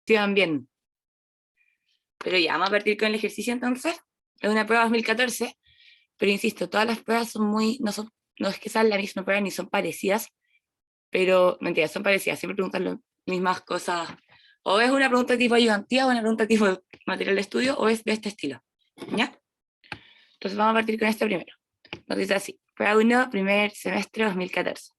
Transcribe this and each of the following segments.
Sí, van bien. Pero ya, vamos a partir con el ejercicio entonces. Es una prueba 2014, pero insisto, todas las pruebas son no es que sean la misma prueba ni son parecidas, pero mentira, son parecidas, siempre preguntan las mismas cosas. O es una pregunta tipo ayudantía, o una pregunta tipo material de estudio, o es de este estilo. ¿Ya? Entonces vamos a partir con este primero. Nos dice así, prueba 1, primer semestre 2014.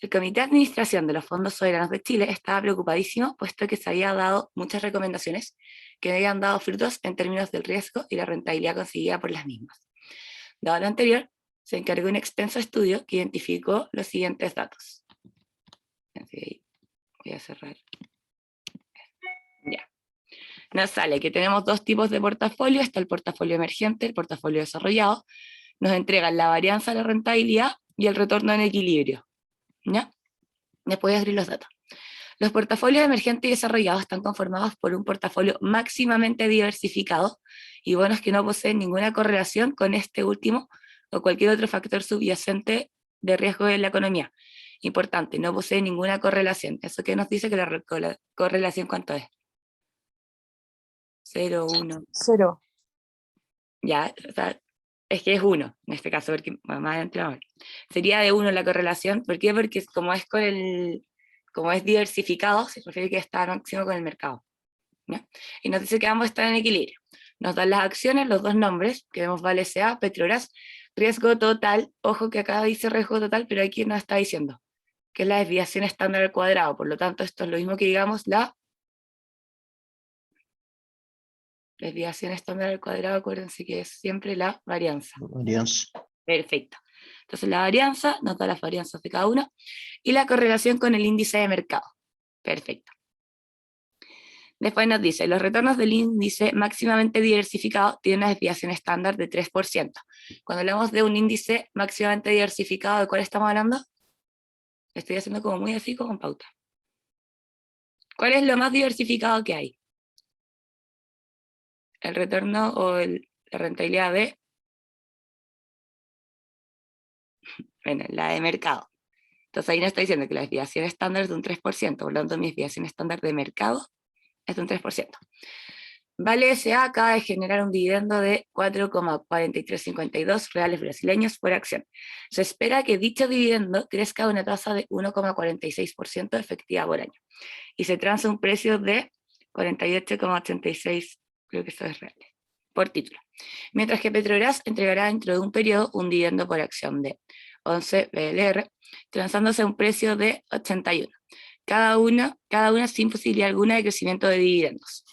El Comité de Administración de los Fondos Soberanos de Chile estaba preocupadísimo, puesto que se había dado muchas recomendaciones que no habían dado frutos en términos del riesgo y la rentabilidad conseguida por las mismas. Dado lo anterior, se encargó un extenso estudio que identificó los siguientes datos. Así, voy a cerrar. Ya. Nos sale que tenemos dos tipos de portafolio, está el portafolio emergente, el portafolio desarrollado, nos entregan la varianza, la rentabilidad y el retorno en equilibrio. ¿Ya? Después voy a abrir los datos. Los portafolios emergentes y desarrollados están conformados por un portafolio máximamente diversificado y bonos que no poseen ninguna correlación con este último o cualquier otro factor subyacente de riesgo en la economía. Importante, no posee ninguna correlación. ¿Eso qué nos dice? Que la correlación, ¿cuánto es? 0, 1. 0. Ya, o sea, es que es 1, en este caso, porque más adelante vamos a ver. Sería de 1 la correlación. ¿Por qué? Porque como es diversificado, se refiere que está máximo con el mercado. ¿Ya? Y nos dice que ambos están en equilibrio. Nos dan las acciones, los dos nombres, que vemos Vale S.A., Petrobras, riesgo total. Ojo que acá dice riesgo total, pero aquí nos está diciendo que es la desviación estándar al cuadrado. Por lo tanto, esto es lo mismo que digamos la desviación estándar al cuadrado. Acuérdense que es siempre la varianza. Varianza. Perfecto. Entonces la varianza nos da las varianzas de cada uno y la correlación con el índice de mercado. Perfecto. Después nos dice, los retornos del índice máximamente diversificado tienen una desviación estándar de 3%. Cuando hablamos de un índice máximamente diversificado, ¿de cuál estamos hablando? Estoy haciendo como muy así con pauta. ¿Cuál es lo más diversificado que hay? ¿El retorno o la rentabilidad de? Bueno, la de mercado. Entonces ahí nos está diciendo que la desviación estándar es de un 3%, por lo tanto mi desviación estándar de mercado es de un 3%. Vale S.A. acaba de generar un dividendo de 4,4352 reales brasileños por acción. Se espera que dicho dividendo crezca a una tasa de 1,46% efectiva por año y se transa un precio de 48,86, creo que eso es real, por título. Mientras que Petrobras entregará dentro de un periodo un dividendo por acción de 11 BLR, transándose a un precio de 81. Cada una sin posibilidad alguna de crecimiento de dividendos.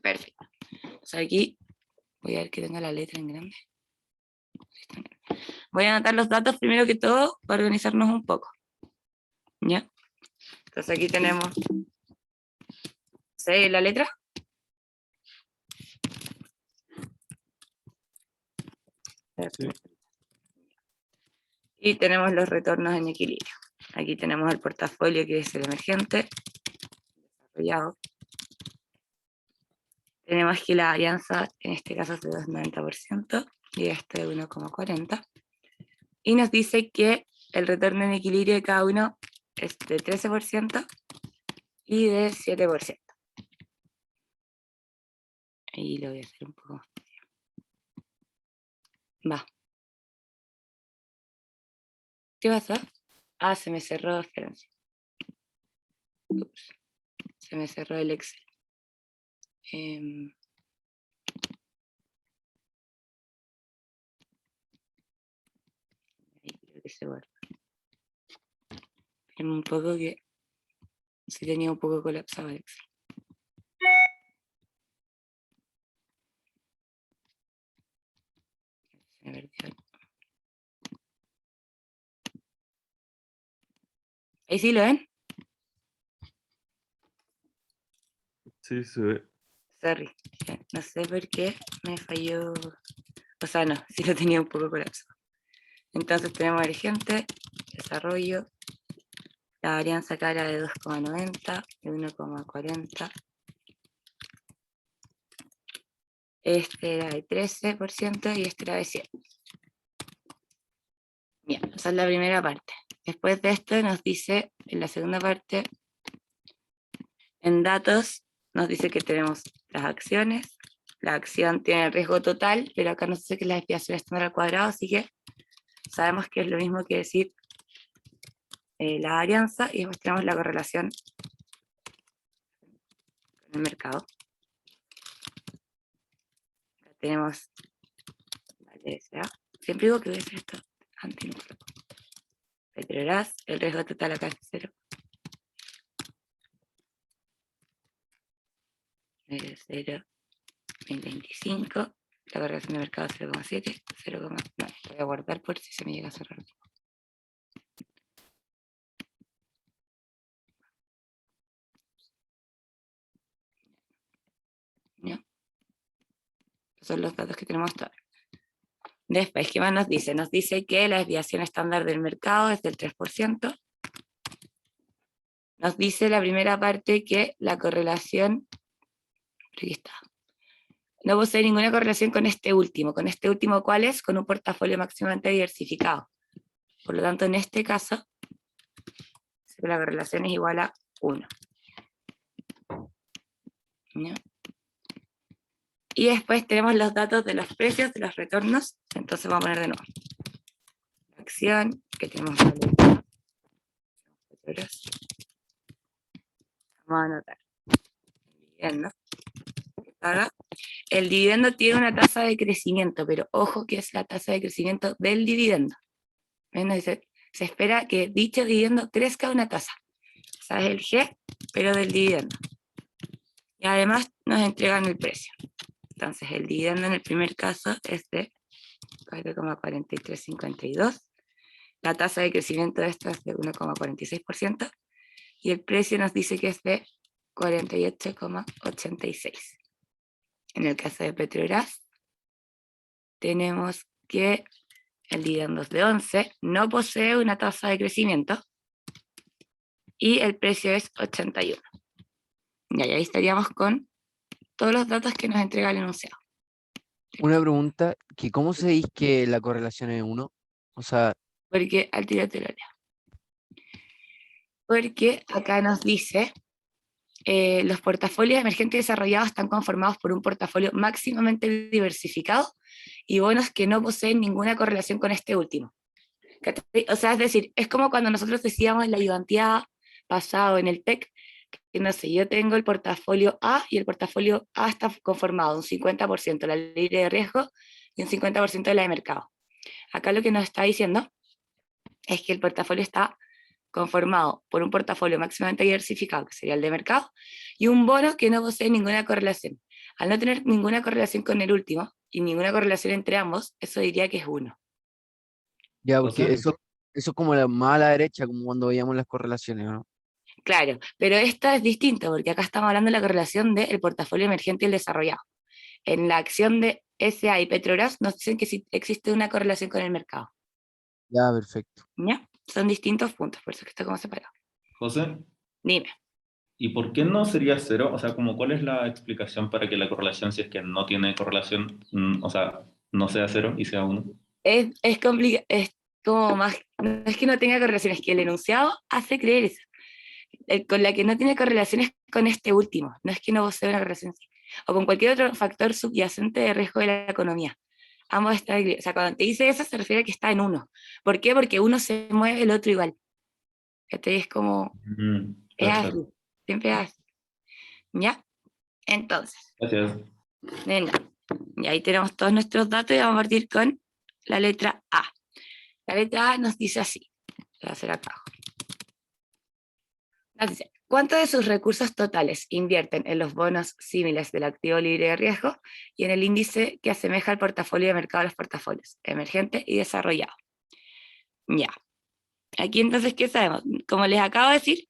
Perfecto. O sea, aquí voy a ver que tenga la letra en grande. Voy a anotar los datos primero que todo para organizarnos un poco. ¿Ya? Entonces aquí tenemos... ¿Se ve la letra? Sí. Y tenemos los retornos en equilibrio. Aquí tenemos el portafolio que es el emergente, desarrollado. Tenemos que la alianza, en este caso es de 2,90% y este de 1,40%. Y nos dice que el retorno en equilibrio de cada uno es de 13% y de 7%. Ahí lo voy a hacer un poco más. Va. ¿Qué pasa? Ah, se me cerró, espérense. Ups. Se me cerró el Excel. Ahí creo que se guarda. Espérenme un poco que se tenía un poco colapsado el Excel. Se me perdió. Ahí sí lo ven. Sí, se ve. Sorry. No sé por qué me falló. O sea, no, sí lo tenía un poco colapsado. Entonces tenemos emergente, desarrollo, la varianza acá era de 2,90, de 1,40. Este era de 13% y este era de 7. Bien, esa es la primera parte. Después de esto nos dice, en la segunda parte, en datos, nos dice que tenemos las acciones, la acción tiene el riesgo total, pero acá nos dice que la desviación estándar al cuadrado, así que sabemos que es lo mismo que decir la varianza, y después tenemos la correlación con el mercado. Acá tenemos, vale, siempre digo que voy a hacer esto antes. Petrobras, el riesgo total acá es 0. 0,25, la correlación de mercado 0,7, 0,9. Voy a guardar por si se me llega a cerrar. ¿Ya? Son los datos que tenemos hasta ahora. Después, ¿qué más nos dice? Nos dice que la desviación estándar del mercado es del 3%. Nos dice la primera parte que la correlación, aquí está, no posee ninguna correlación con este último. ¿Con este último cuál es? Con un portafolio máximamente diversificado. Por lo tanto, en este caso, la correlación es igual a 1. ¿Ya? Y después tenemos los datos de los precios, de los retornos. Entonces vamos a poner de nuevo. La acción, que tenemos vamos a anotar. El dividendo. El dividendo tiene una tasa de crecimiento, pero ojo que es la tasa de crecimiento del dividendo. Nos dice, se espera que dicho dividendo crezca una tasa. O sea, es el G, pero del dividendo. Y además nos entregan el precio. Entonces el dividendo en el primer caso es de 4,4352. La tasa de crecimiento de esta es de 1,46%. Y el precio nos dice que es de 48,86. En el caso de Petrobras, tenemos que el dividendo es de 11, no posee una tasa de crecimiento, y el precio es 81. Y ahí estaríamos con todos los datos que nos entrega el enunciado. Una pregunta, que ¿cómo se dice que la correlación es 1? O sea, Porque al tiro te lo leo. Porque acá nos dice, los portafolios emergentes desarrollados están conformados por un portafolio máximamente diversificado y bonos que no poseen ninguna correlación con este último. O sea, es decir, es como cuando nosotros decíamos en la ayudantía pasado en el TEC, que no sé, yo tengo el portafolio A y el portafolio A está conformado un 50% de la libre de riesgo y un 50% de la de mercado. Acá lo que nos está diciendo es que el portafolio está conformado por un portafolio máximamente diversificado, que sería el de mercado, y un bono que no posee ninguna correlación. Al no tener ninguna correlación con el último, y ninguna correlación entre ambos, eso diría que es 1. ya, O sea, porque eso es como más a la derecha, como cuando veíamos las correlaciones, ¿no? Claro, pero esta es distinto, porque acá estamos hablando de la correlación del portafolio emergente y el desarrollado. En la acción de SA y Petrobras nos dicen que sí existe una correlación con el mercado. Ya, perfecto. ¿Ya? Son distintos puntos, por eso es que está como separado. José, Dime. ¿y por qué no sería 0? O sea, como ¿cuál es la explicación para que la correlación, si es que no tiene correlación, o sea, no sea 0 y sea 1? Es complicado, es como más, no es que no tenga correlación, es que el enunciado hace creer eso. Con la que no tiene correlación es con este último, no es que no posee una correlación, o con cualquier otro factor subyacente de riesgo de la economía. Ambos están, o sea, cuando te dice eso se refiere a que está en 1. ¿Por qué? Porque uno se mueve, el otro igual. Este es como, es así, Perfecto. siempre es así. ¿Ya? Entonces, Gracias. venga, y ahí tenemos todos nuestros datos y vamos a partir con la letra A. La letra A nos dice así, voy a hacer acá. Nos dice, ¿cuántos de sus recursos totales invierten en los bonos símiles del activo libre de riesgo y en el índice que asemeja al portafolio de mercado de los portafolios, emergente y desarrollado? Ya. Aquí entonces, ¿qué sabemos? Como les acabo de decir,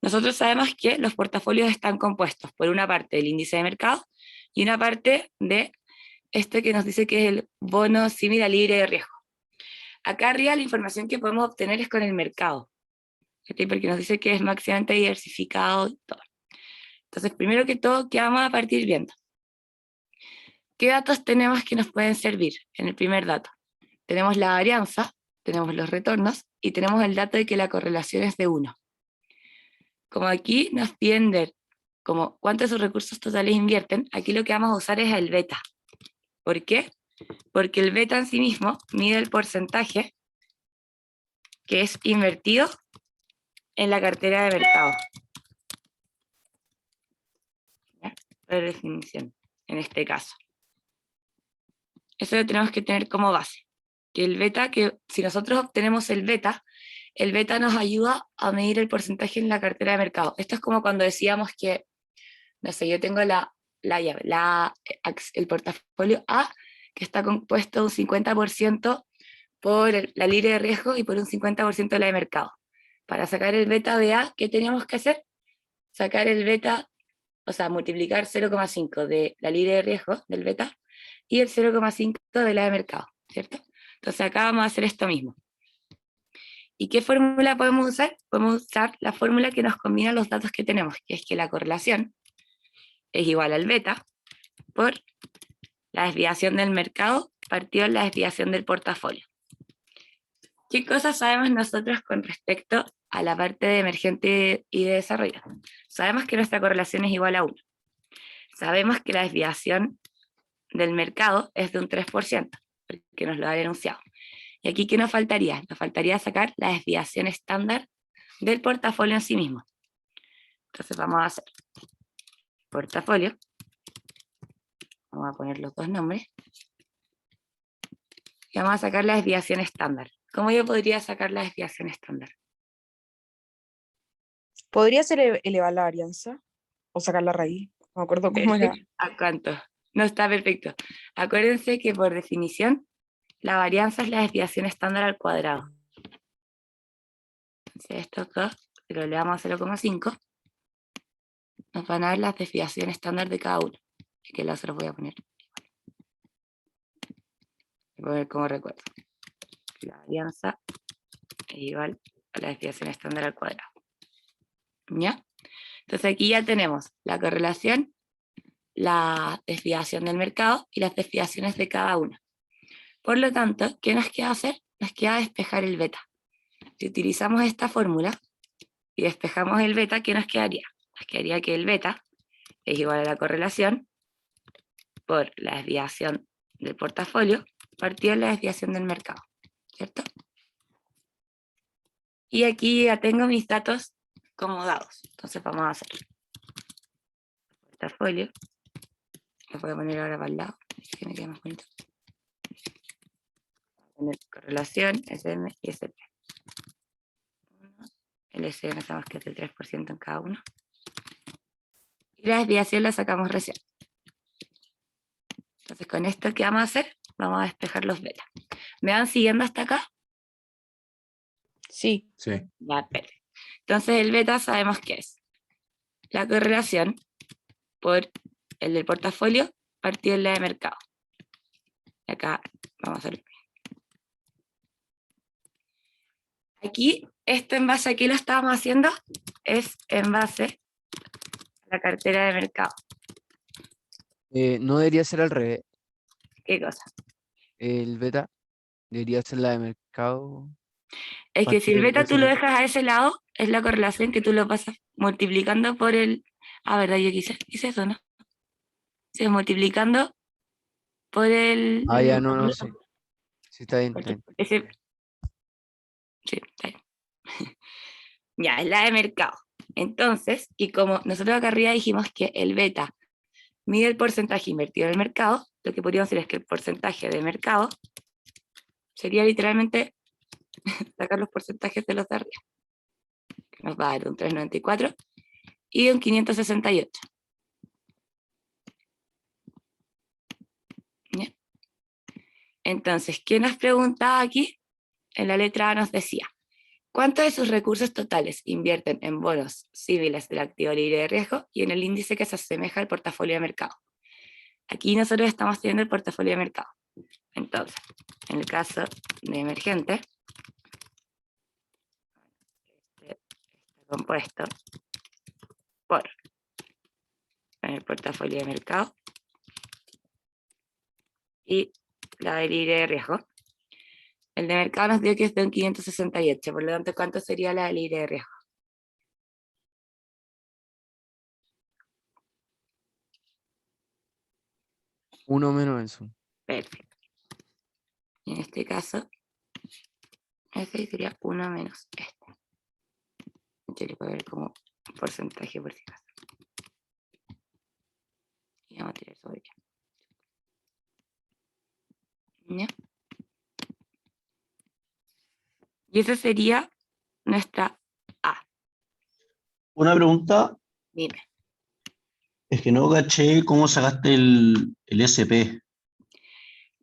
nosotros sabemos que los portafolios están compuestos por una parte del índice de mercado y una parte de este que nos dice que es el bono similar libre de riesgo. Acá arriba la información que podemos obtener es con el mercado, porque nos dice que es máximamente diversificado y todo. Entonces, primero que todo, ¿qué vamos a partir viendo? ¿Qué datos tenemos que nos pueden servir? En el primer dato, tenemos la varianza, tenemos los retornos, y tenemos el dato de que la correlación es de 1. Como aquí nos piden como cuántos de sus recursos totales invierten, aquí lo que vamos a usar es el beta. ¿Por qué? Porque el beta en sí mismo mide el porcentaje que es invertido en la cartera de mercado. ¿Ya? Por definición, en este caso. Eso lo tenemos que tener como base. Que el beta, que si nosotros obtenemos el beta nos ayuda a medir el porcentaje en la cartera de mercado. Esto es como cuando decíamos que, no sé, yo tengo el portafolio A, que está compuesto un 50% por la libre de riesgo y por un 50% de la de mercado. Para sacar el beta de A, ¿qué teníamos que hacer? Sacar el beta, o sea, multiplicar 0,5 de la libre de riesgo del beta y el 0,5 de la de mercado, ¿cierto? Entonces acá vamos a hacer esto mismo. ¿Y qué fórmula podemos usar? Podemos usar la fórmula que nos combina los datos que tenemos, que es que la correlación es igual al beta por la desviación del mercado partido en la desviación del portafolio. ¿Qué cosas sabemos nosotros con respecto a la parte de emergente y de desarrollo? Sabemos que nuestra correlación es igual a 1. Sabemos que la desviación del mercado es de un 3%, porque nos lo ha enunciado. ¿Y aquí qué nos faltaría? Nos faltaría sacar la desviación estándar del portafolio en sí mismo. Entonces vamos a hacer portafolio. Vamos a poner los dos nombres. Y vamos a sacar la desviación estándar. ¿Cómo yo podría sacar la desviación estándar? ¿Podría ser elevar la varianza? ¿O sacar la raíz? No me acuerdo cómo era. ¿A cuánto? No, está perfecto. Acuérdense que por definición, la varianza es la desviación estándar al cuadrado. Entonces estos dos, si lo elevamos a 0,5, nos van a dar la desviación estándar de cada uno. Así que se los voy a poner. Voy a poner como recuerdo. La varianza es igual a la desviación estándar al cuadrado. ¿Ya? Entonces aquí ya tenemos la correlación, la desviación del mercado y las desviaciones de cada uno. Por lo tanto, ¿qué nos queda hacer? Nos queda despejar el beta. Si utilizamos esta fórmula y despejamos el beta, ¿qué nos quedaría? Nos quedaría que el beta es igual a la correlación por la desviación del portafolio partido de la desviación del mercado, ¿cierto? Y aquí ya tengo mis datos como dados. Entonces vamos a hacer portafolio. Lo voy a poner ahora para el lado, que me quede más bonito. Voy a poner correlación, SM y SP. El SM sabemos que es del 3% en cada uno. Y la desviación la sacamos recién. Entonces con esto, ¿qué vamos a hacer? Vamos a despejar los betas. ¿Me van siguiendo hasta acá? Sí. Sí. Ya, perfecto. Entonces el beta sabemos que es la correlación por el del portafolio partido en la de mercado. Y acá vamos a hacer. Aquí, esto en base a qué lo estábamos haciendo, es en base a la cartera de mercado. No debería ser al revés. ¿Qué cosa? El beta debería ser la de mercado. Es que si el beta tú lo porcentaje. dejas a ese lado, es la correlación que tú lo pasas multiplicando por el... Ah, ¿verdad? Yo hice eso, ¿no? Sí, multiplicando por el... Ah, ya, no sé. Sí, está bien, está bien. Ese... Sí, está bien. Ya, es la de mercado. Entonces, y como nosotros acá arriba dijimos que el beta mide el porcentaje invertido en el mercado, lo que podríamos decir es que el porcentaje de mercado sería literalmente sacar los porcentajes de los de arriba. Que nos va a dar un 394 y un 568. ¿Ya? Entonces, ¿qué nos preguntaba aquí? En la letra A nos decía, ¿cuántos de sus recursos totales invierten en bonos civiles del activo libre de riesgo y en el índice que se asemeja al portafolio de mercado? Aquí nosotros estamos teniendo el portafolio de mercado. Entonces, en el caso de emergente, este está compuesto por el portafolio de mercado y la de libre de riesgo. El de mercado nos dio que es de un 568, por lo tanto, ¿cuánto sería la de libre de riesgo? 1 menos eso. Perfecto. Y en este caso, este sería 1 menos este. Yo le puedo ver como porcentaje por si acaso. Y vamos a tirar sobre ya. ¿Ya? Y esa sería nuestra A. Una pregunta, Dime. es que no caché cómo sacaste el SP.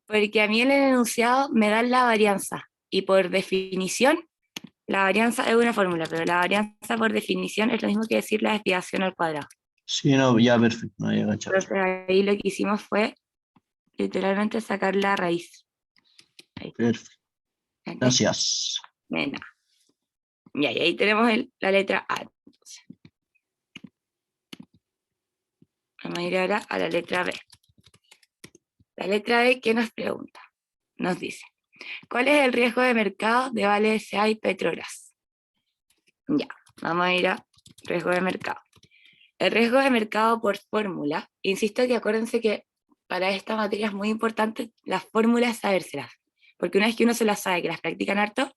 Porque a mí en el enunciado me dan la varianza. Y por definición, la varianza es una fórmula, pero la varianza por definición es lo mismo que decir la desviación al cuadrado. Sí, no, ya perfecto, no había cachado. Entonces ahí lo que hicimos fue literalmente sacar la raíz. Ahí está. Perfecto. ¿Ok? Gracias. Nena. Y ahí tenemos la letra A. Entonces. Vamos a ir ahora a la letra B. La letra B, ¿qué nos pregunta? Nos dice, ¿cuál es el riesgo de mercado de Vale S.A. y Petrobras? Ya, vamos a ir a riesgo de mercado. El riesgo de mercado por fórmula, insisto que acuérdense que para esta materia es muy importante las fórmulas sabérselas, porque una vez que uno se las sabe, que las practican harto,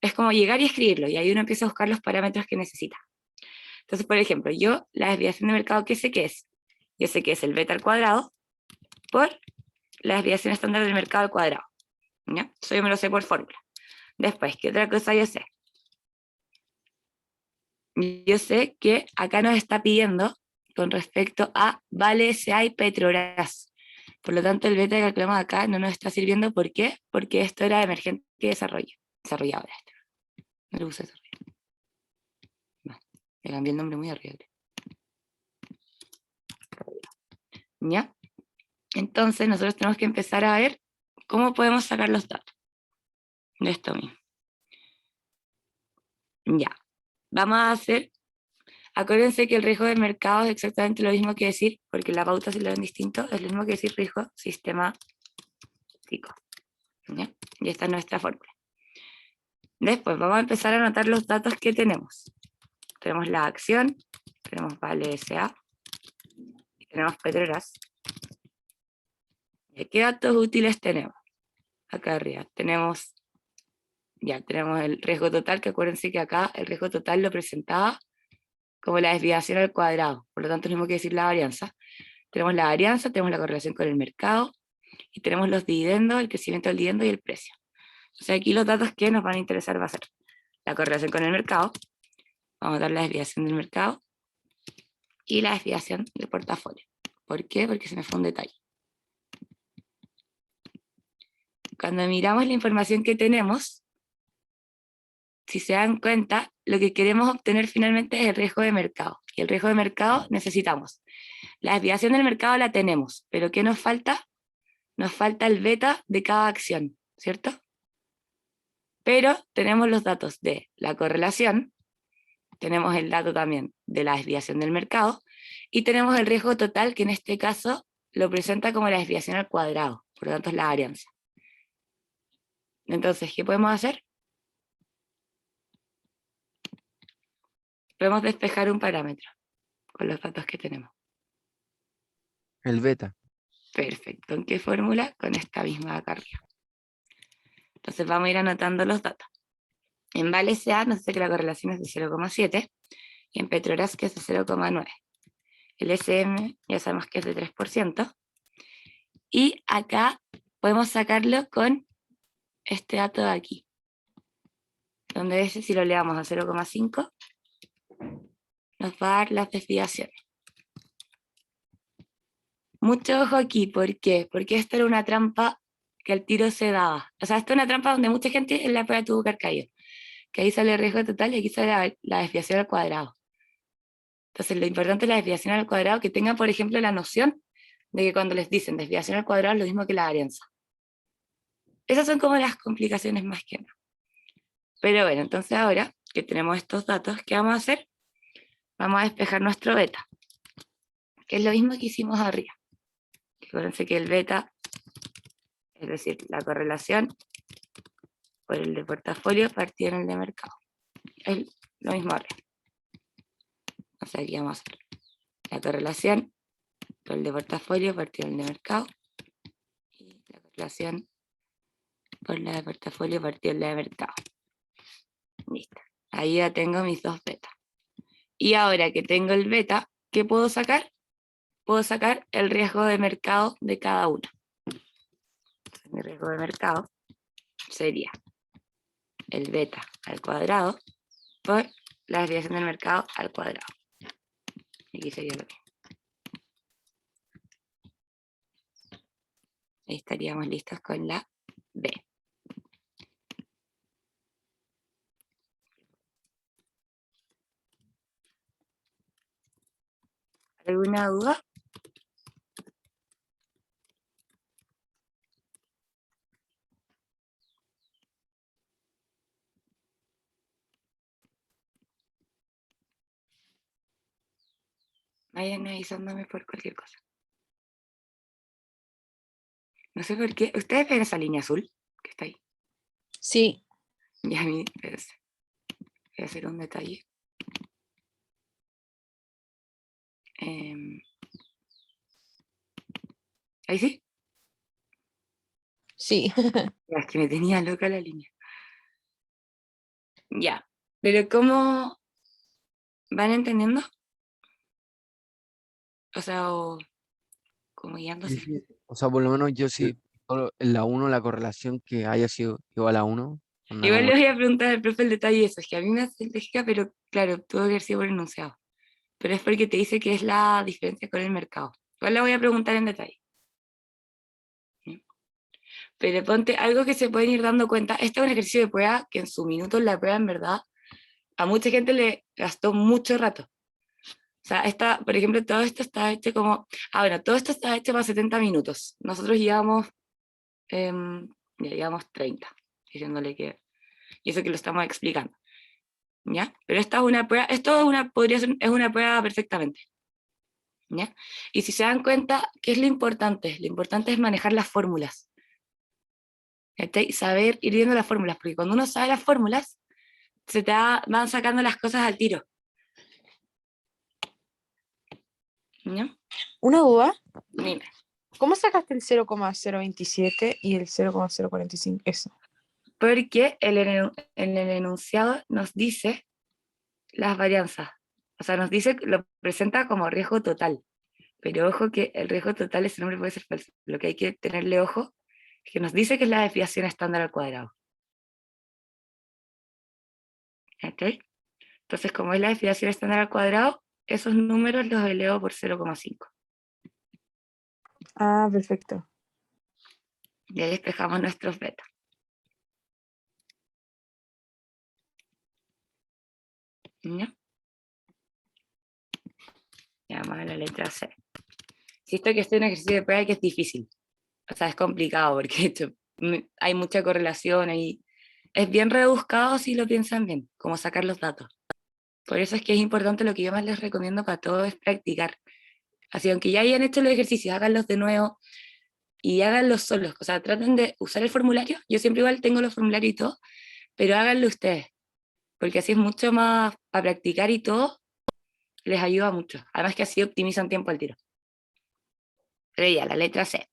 es como llegar y escribirlo, y ahí uno empieza a buscar los parámetros que necesita. Entonces, por ejemplo, yo la desviación de mercado, ¿qué sé qué es? Yo sé que es el beta al cuadrado por la desviación estándar del mercado al cuadrado. ¿Ya? Eso yo me lo sé por fórmula. Después, ¿qué otra cosa yo sé? Yo sé que acá nos está pidiendo con respecto a Vale S.A. y Petrobras. Por lo tanto, el beta que calculamos acá no nos está sirviendo. ¿Por qué? Porque esto era emergente y desarrollado. No le puse desarrollo. No, le cambié el nombre muy arriba. ¿Ya? Entonces, nosotros tenemos que empezar a ver cómo podemos sacar los datos de esto mismo. Ya. Vamos a hacer, acuérdense que el riesgo de mercado es exactamente lo mismo que decir, porque la pauta si lo ven distinto, es lo mismo que decir riesgo sistemático. ¿Ya? Y esta es nuestra fórmula. Después vamos a empezar a anotar los datos que tenemos. Tenemos la acción, tenemos Vale S.A. y tenemos Petrobras. ¿Y qué datos útiles tenemos? Acá arriba tenemos, ya tenemos el riesgo total, que acuérdense que acá el riesgo total lo presentaba como la desviación al cuadrado, por lo tanto es lo mismo que decir la varianza. Tenemos la varianza, tenemos la correlación con el mercado, y tenemos los dividendos, el crecimiento del dividendo y el precio. O sea, aquí los datos que nos van a interesar va a ser la correlación con el mercado, vamos a dar la desviación del mercado, y la desviación del portafolio. ¿Por qué? Porque se me fue un detalle. Cuando miramos la información que tenemos, si se dan cuenta, lo que queremos obtener finalmente es el riesgo de mercado. Y el riesgo de mercado necesitamos. La desviación del mercado la tenemos, pero ¿qué nos falta? Nos falta el beta de cada acción, ¿cierto? Pero tenemos los datos de la correlación, tenemos el dato también de la desviación del mercado, y tenemos el riesgo total, que en este caso lo presenta como la desviación al cuadrado, por lo tanto es la varianza. Entonces, ¿qué podemos hacer? Podemos despejar un parámetro con los datos que tenemos. El beta. Perfecto. ¿En qué fórmula? Con esta misma de acá arriba. Entonces vamos a ir anotando los datos. En Vale S.A. nos dice que la correlación es de 0,7 y en Petrobras que es de 0,9. El SM ya sabemos que es de 3%. Y acá podemos sacarlo con este dato de aquí, donde ese, si lo leamos a 0,5, nos va a dar las desviaciones. Mucho ojo aquí, ¿por qué? Porque esta era una trampa que al tiro se daba. O sea, esta es una trampa donde mucha gente en la prueba tuvo que haber caído. Que ahí sale el riesgo total y aquí sale la desviación al cuadrado. Entonces, lo importante es la desviación al cuadrado, que tengan, por ejemplo, la noción de que cuando les dicen desviación al cuadrado es lo mismo que la varianza. Esas son como las complicaciones más que nada. Pero bueno, entonces ahora que tenemos estos datos, ¿qué vamos a hacer? Vamos a despejar nuestro beta, que es lo mismo que hicimos arriba. Acuérdense que el beta, es decir, la correlación por el de portafolio partido en el de mercado. Es lo mismo arriba. O sea, aquí vamos a hacer la correlación por el de portafolio partido en el de mercado. inflación por la de portafolio partido en la de mercado. Listo. Ahí ya tengo mis dos betas. Y ahora que tengo el beta, ¿qué puedo sacar? Puedo sacar el riesgo de mercado de cada uno. Mi riesgo de mercado sería el beta al cuadrado por la desviación del mercado al cuadrado. Aquí sería lo mismo. Ahí estaríamos listos con la B. ¿Alguna duda? Vayan avisándome por cualquier cosa. No sé por qué. ¿Ustedes ven esa línea azul que está ahí? Sí, Y a mí, espérense. Voy a hacer un detalle. ¿Ahí sí? sí. Ya, es que me tenía loca la línea. Ya. Pero ¿cómo van entendiendo? O sea, o como guiándose. Sí. O sea, por lo menos yo sí, solo en la 1 la correlación que haya sido igual a 1. Igual le voy a preguntar al profe el detalle de eso, es que a mí me hace lógica, pero claro, tuvo que haber sido por enunciado. Pero es porque te dice que es la diferencia con el mercado. Igual le voy a preguntar en detalle. ¿Sí? Pero ponte algo que se pueden ir dando cuenta. Este es un ejercicio de prueba que en su minuto la prueba en verdad a mucha gente le gastó mucho rato. O sea, por ejemplo, todo esto está hecho como... bueno, todo esto está hecho para 70 minutos. Nosotros llevamos, ya llevamos 30, diciéndole que... Y eso que lo estamos explicando. ¿Ya? Pero esta es una prueba, podría ser, es una prueba perfectamente. ¿Ya? Y si se dan cuenta, ¿qué es lo importante? Lo importante es manejar las fórmulas. ¿Okay? Saber ir viendo las fórmulas, porque cuando uno sabe las fórmulas, se te van sacando las cosas al tiro. ¿Ya? Una duda. Dime. ¿Cómo sacaste el 0,027 y el 0,045? Eso. Porque en el enunciado nos dice las varianzas. O sea, nos dice, lo presenta como riesgo total. Pero ojo que el riesgo total, ese nombre puede ser falso. Lo que hay que tenerle ojo es que nos dice que es la desviación estándar al cuadrado. ¿Ok? Entonces, como es la desviación estándar al cuadrado, esos números los elevo por 0,5. Ah, perfecto. Y ahí despejamos nuestros betas. ¿Ya? Y vamos a la letra C. Siento que este es un ejercicio de prueba que es difícil. O sea, es complicado porque de hecho, hay mucha correlación y es bien rebuscado si lo piensan bien, como sacar los datos. Por eso es que es importante, lo que yo más les recomiendo para todos es practicar. Así, aunque ya hayan hecho los ejercicios, háganlos de nuevo y háganlos solos. O sea, traten de usar el formulario. Yo siempre igual tengo los formularios y todo, pero háganlo ustedes, porque así es mucho más para practicar y todo, les ayuda mucho. Además que así optimizan tiempo al tiro. Pero ya, la letra C.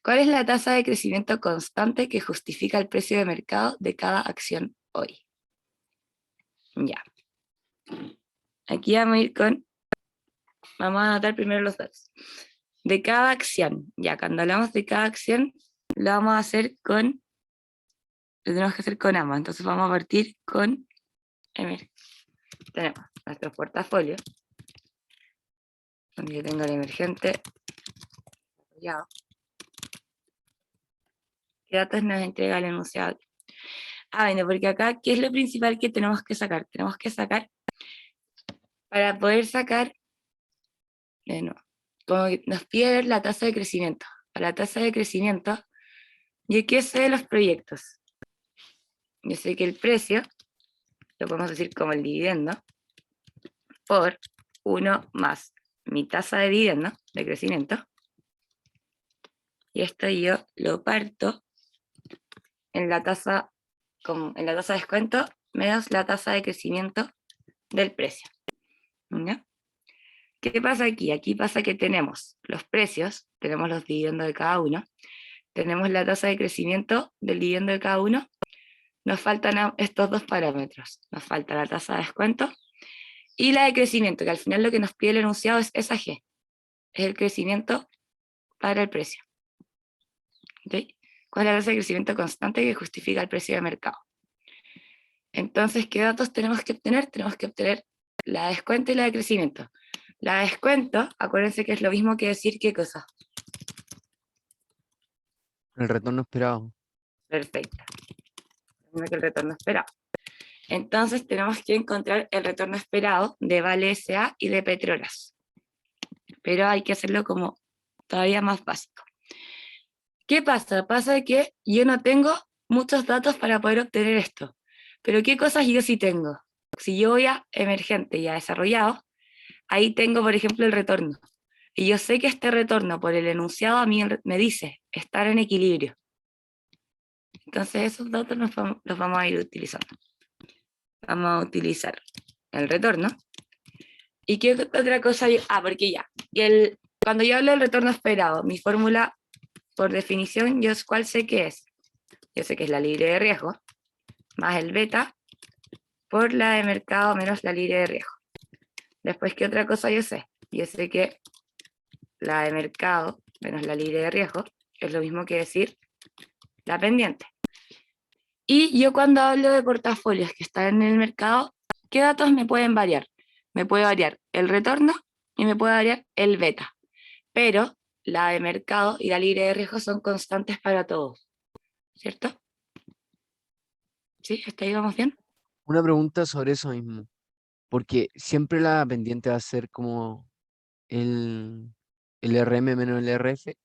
¿Cuál es la tasa de crecimiento constante que justifica el precio de mercado de cada acción hoy? Ya. Aquí vamos a ir vamos a anotar primero los datos. De cada acción, ya, cuando hablamos de cada acción, lo vamos a hacer lo tenemos que hacer con ambas. Entonces vamos a partir con, tenemos nuestros portafolios, donde yo tengo el emergente, ya. ¿Qué datos nos entrega el enunciado? Bueno, porque acá, ¿qué es lo principal que tenemos que sacar? Tenemos que sacar, para poder sacar, como que nos pide ver la tasa de crecimiento. Para la tasa de crecimiento, ¿yo qué sé de los proyectos? Yo sé que el precio, lo podemos decir como el dividendo, por 1 más mi tasa de dividendo, de crecimiento, y esto yo lo parto en la tasa de descuento menos la tasa de crecimiento del precio. ¿Ya? ¿Qué pasa aquí? Aquí pasa que tenemos los precios, tenemos los dividendos de cada uno, tenemos la tasa de crecimiento del dividendo de cada uno, nos faltan estos dos parámetros. Nos falta la tasa de descuento y la de crecimiento, que al final lo que nos pide el enunciado es esa G, es el crecimiento para el precio. ¿Okay? ¿Cuál es la tasa de crecimiento constante que justifica el precio de mercado? Entonces, ¿qué datos tenemos que obtener? Tenemos que obtener la de descuento y la de crecimiento. La de descuento, acuérdense que es lo mismo que decir ¿qué cosa? El retorno esperado. Perfecto. Que el retorno esperado. Entonces tenemos que encontrar el retorno esperado de Vale S.A. y de Petrolas. Pero hay que hacerlo como todavía más básico. ¿Qué pasa? Pasa que yo no tengo muchos datos para poder obtener esto. Pero ¿qué cosas yo sí tengo? Si yo voy a emergente y a desarrollado, ahí tengo, por ejemplo, el retorno. Y yo sé que este retorno por el enunciado a mí me dice estar en equilibrio. Entonces esos datos los vamos a ir utilizando. Vamos a utilizar el retorno. ¿Y qué otra cosa? Porque ya. Cuando yo hablo del retorno esperado, mi fórmula, por definición, yo cuál sé que es. Yo sé que es la libre de riesgo, más el beta, por la de mercado menos la libre de riesgo. Después, ¿qué otra cosa yo sé? Yo sé que la de mercado menos la libre de riesgo es lo mismo que decir la pendiente. Y yo cuando hablo de portafolios que están en el mercado, ¿qué datos me pueden variar? Me puede variar el retorno y me puede variar el beta. Pero la de mercado y la libre de riesgo son constantes para todos. ¿Cierto? ¿Sí? ¿Hasta ahí vamos bien? Una pregunta sobre eso mismo. Porque siempre la pendiente va a ser como el RM menos el RF.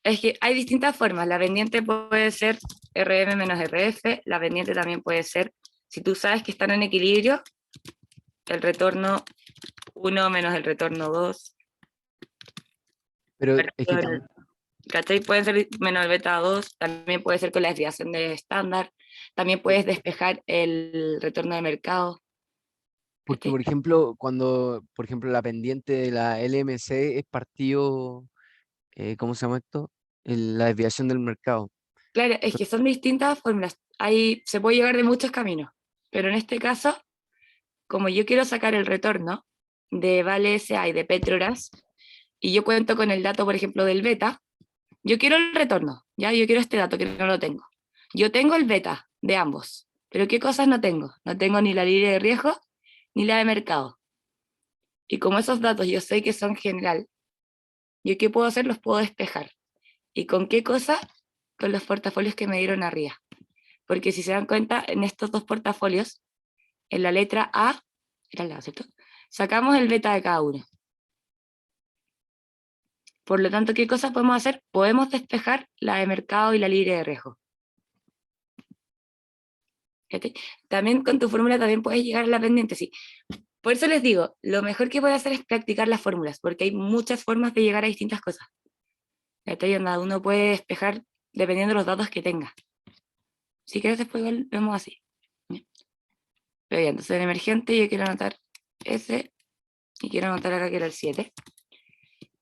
Es que hay distintas formas. La pendiente puede ser RM menos RF. La pendiente también puede ser, si tú sabes que están en equilibrio, el retorno 1 menos el retorno 2. Pero es que ¿Cachai? Pueden ser menos el beta 2, también puede ser con la desviación de estándar, también puedes despejar el retorno de mercado. porque, ¿Cachai? por ejemplo, cuando, por ejemplo, la pendiente de la LMC es partido, ¿cómo se llama esto? La desviación del mercado. Claro, es que son distintas fórmulas. Se puede llegar de muchos caminos, pero en este caso, como yo quiero sacar el retorno de Vale S.A. y de Petrolas, y yo cuento con el dato, por ejemplo, del beta, yo quiero el retorno, ¿ya? Yo quiero este dato que no lo tengo. Yo tengo el beta de ambos, pero ¿qué cosas no tengo? No tengo ni la libre de riesgo ni la de mercado. Y como esos datos yo sé que son general, ¿yo qué puedo hacer? Los puedo despejar. ¿Y con qué cosa? Con los portafolios que me dieron arriba. Porque si se dan cuenta, en estos dos portafolios, en la letra A, era el A, ¿cierto? Sacamos el beta de cada uno. Por lo tanto, ¿qué cosas podemos hacer? Podemos despejar la de mercado y la libre de riesgo. ¿Cachai? También con tu fórmula también puedes llegar a la pendiente, sí. Por eso les digo, lo mejor que puedes hacer es practicar las fórmulas, porque hay muchas formas de llegar a distintas cosas. Uno puede despejar dependiendo de los datos que tenga. Si quieres después igual vemos así. Pero ya, entonces en emergente yo quiero anotar ese, y quiero anotar acá que era el 7.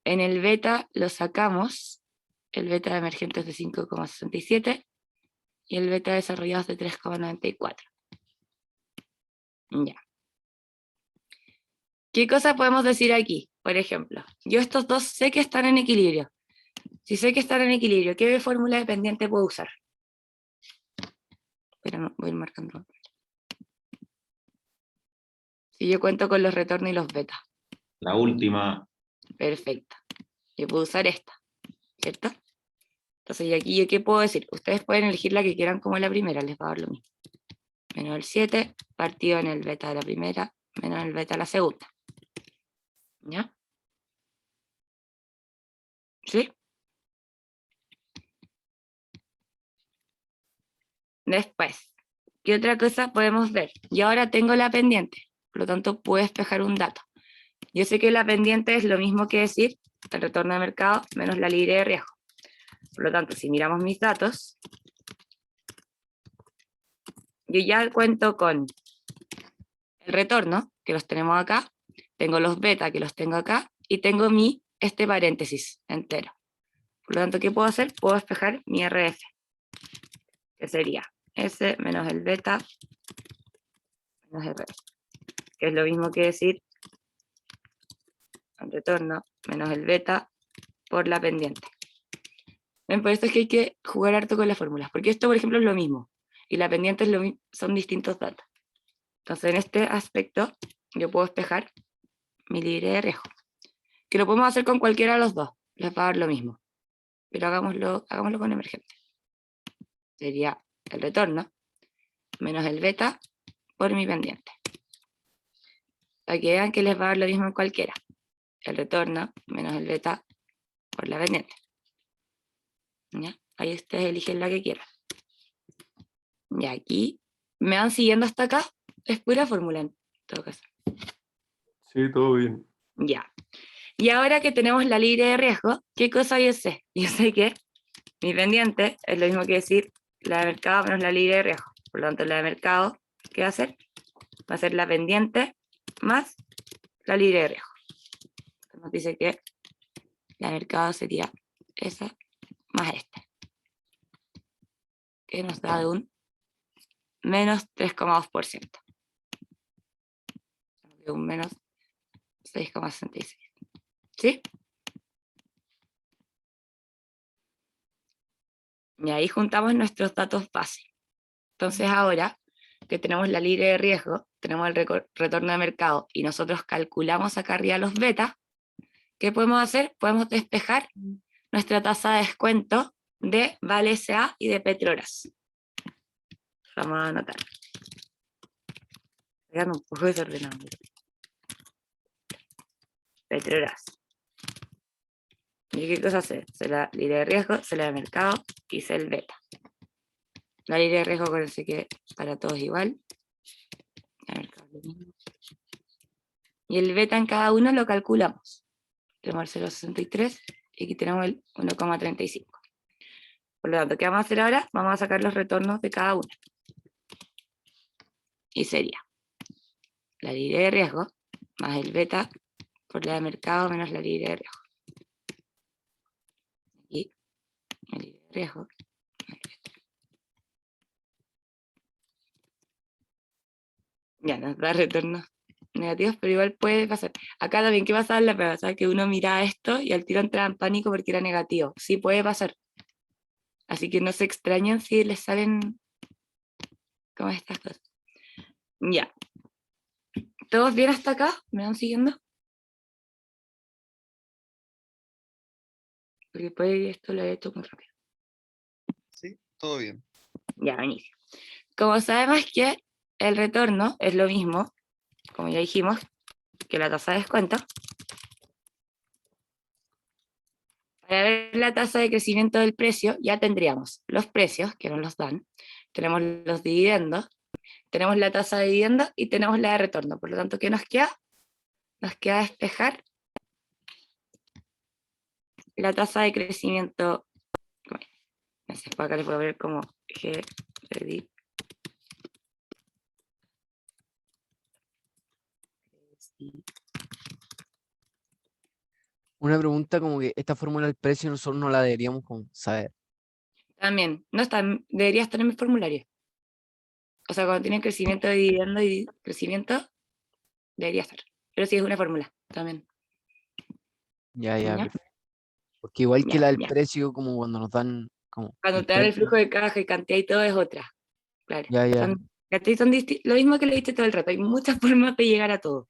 En el beta lo sacamos, el beta de emergente es de 5,67, y el beta desarrollado es de 3,94. Ya. ¿Qué cosa podemos decir aquí? Por ejemplo, yo estos dos sé que están en equilibrio. Si sé que están en equilibrio, ¿qué fórmula de pendiente puedo usar? Pero voy a ir marcando. Si yo cuento con los retornos y los betas. La última. Perfecto. Yo puedo usar esta, ¿cierto? Entonces, y aquí yo qué puedo decir. Ustedes pueden elegir la que quieran como la primera, les va a dar lo mismo. Menos el 7, partido en el beta de la primera, menos el beta de la segunda. ¿Ya? ¿Sí? Después, ¿qué otra cosa podemos ver? Yo ahora tengo la pendiente, por lo tanto puedo despejar un dato. Yo sé que la pendiente es lo mismo que decir el retorno de mercado menos la libre de riesgo. Por lo tanto, si miramos mis datos, yo ya cuento con el retorno, que los tenemos acá, tengo los beta, que los tengo acá, y tengo este paréntesis entero. Por lo tanto, ¿qué puedo hacer? Puedo despejar mi RF, que sería S menos el beta menos RF, que es lo mismo que decir el retorno menos el beta por la pendiente. ¿Ven? Por eso es que hay que jugar harto con las fórmulas, porque esto, por ejemplo, es lo mismo, y la pendiente es son distintos datos. Entonces, en este aspecto, yo puedo despejar mi libre de riesgo, que lo podemos hacer con cualquiera de los dos, les va a dar lo mismo, pero hagámoslo con emergente. Sería el retorno menos el beta por mi pendiente. Para que vean que les va a dar lo mismo en cualquiera. El retorno menos el beta por la pendiente. ¿Ya? Ahí ustedes eligen la que quieran. Y aquí, ¿me van siguiendo hasta acá? Es pura fórmula en todo caso. Sí, todo bien. Ya. Y ahora que tenemos la libre de riesgo, ¿qué cosa yo sé? Yo sé que mi pendiente es lo mismo que decir la de mercado menos la libre de riesgo. Por lo tanto, la de mercado, ¿qué va a hacer? Va a ser la pendiente más la libre de riesgo. Nos dice que la de mercado sería esa más esta, que nos da de un menos 3,2%. De un menos 6,66. ¿Sí? Y ahí juntamos nuestros datos base. Entonces ahora que tenemos la libre de riesgo, tenemos el retorno de mercado y nosotros calculamos acá arriba los betas, ¿qué podemos hacer? Podemos despejar nuestra tasa de descuento de Vale S.A. y de Petroras. Vamos a anotar. Quedando un poco desordenado. Petroras. ¿Y qué cosa hace? Se la libre de riesgo, se la de mercado y se el beta. La libre de riesgo, acuérdense que para todos igual. Y el beta en cada uno lo calculamos. Tenemos el 0,63 y aquí tenemos el 1,35. Por lo tanto, ¿qué vamos a hacer ahora? Vamos a sacar los retornos de cada uno. Y sería la libre de riesgo más el beta por la de mercado menos la libre de riesgo. Y la libre de riesgo. Ya nos da retornos negativos, pero igual puede pasar. Acá también, ¿qué pasa en la prueba? ¿Sabes? Que uno mira esto y al tiro entra en pánico porque era negativo. Sí puede pasar. Así que no se extrañen si les salen como estas cosas. Ya. ¿Todos bien hasta acá? ¿Me van siguiendo? Porque puede que esto lo he hecho muy rápido. Sí, todo bien. Ya, buenísimo. Como sabemos que el retorno es lo mismo, como ya dijimos, que la tasa de descuento, para ver la tasa de crecimiento del precio ya tendríamos los precios, que nos los dan, tenemos los dividendos, tenemos la tasa de dividendo y tenemos la de retorno. Por lo tanto, ¿qué nos queda? Nos queda despejar la tasa de crecimiento. Bueno, acá les voy a ver como G de Una pregunta como que esta fórmula del precio nosotros no la deberíamos como saber. También, no está, debería estar en mi formulario. O sea, cuando tiene crecimiento de dividendo y crecimiento, debería estar. Pero sí es una fórmula, también. Ya, ya. ¿Ya? Perfecto. Porque igual que Ya, la del ya. precio, como cuando nos dan como Cuando el te dan el precio. flujo de caja y cantidad y todo es otra. Claro. Ya, ya. Son lo mismo que le diste todo el rato. Hay muchas formas de llegar a todo.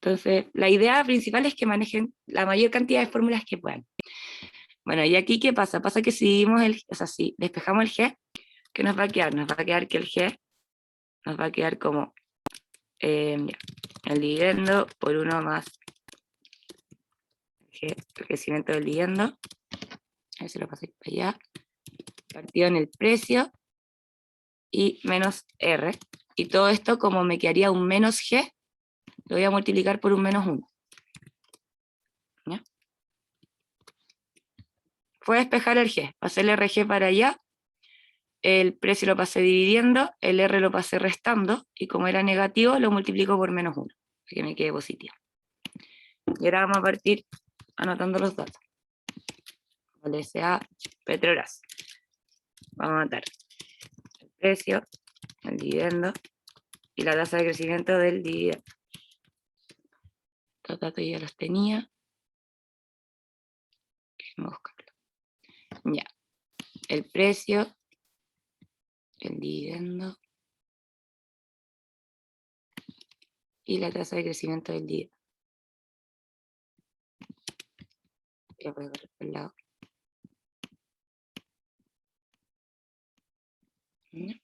Entonces, la idea principal es que manejen la mayor cantidad de fórmulas que puedan. Bueno, y aquí, ¿qué pasa? Pasa que si si despejamos el G, ¿qué nos va a quedar? Nos va a quedar que el G nos va a quedar como el dividendo por 1 más el crecimiento del dividendo. A ver si lo pasáis para allá. Partido en el precio y menos R. Y todo esto, como me quedaría un menos G, lo voy a multiplicar por un menos 1. ¿Ya? Fue despejar el G, pasé el RG para allá, el precio lo pasé dividiendo, el R lo pasé restando, y como era negativo, lo multiplico por menos 1, para que me quede positivo. Y ahora vamos a partir anotando los datos. el SA Petrobras. Vamos a matar el precio, el dividendo y la tasa de crecimiento del dividendo. Estos datos ya los tenía. Déjenme buscarlo. Ya. El precio, el dividendo y la tasa de crecimiento del dividendo. Ya voy a ver por el lado. ¿Ya?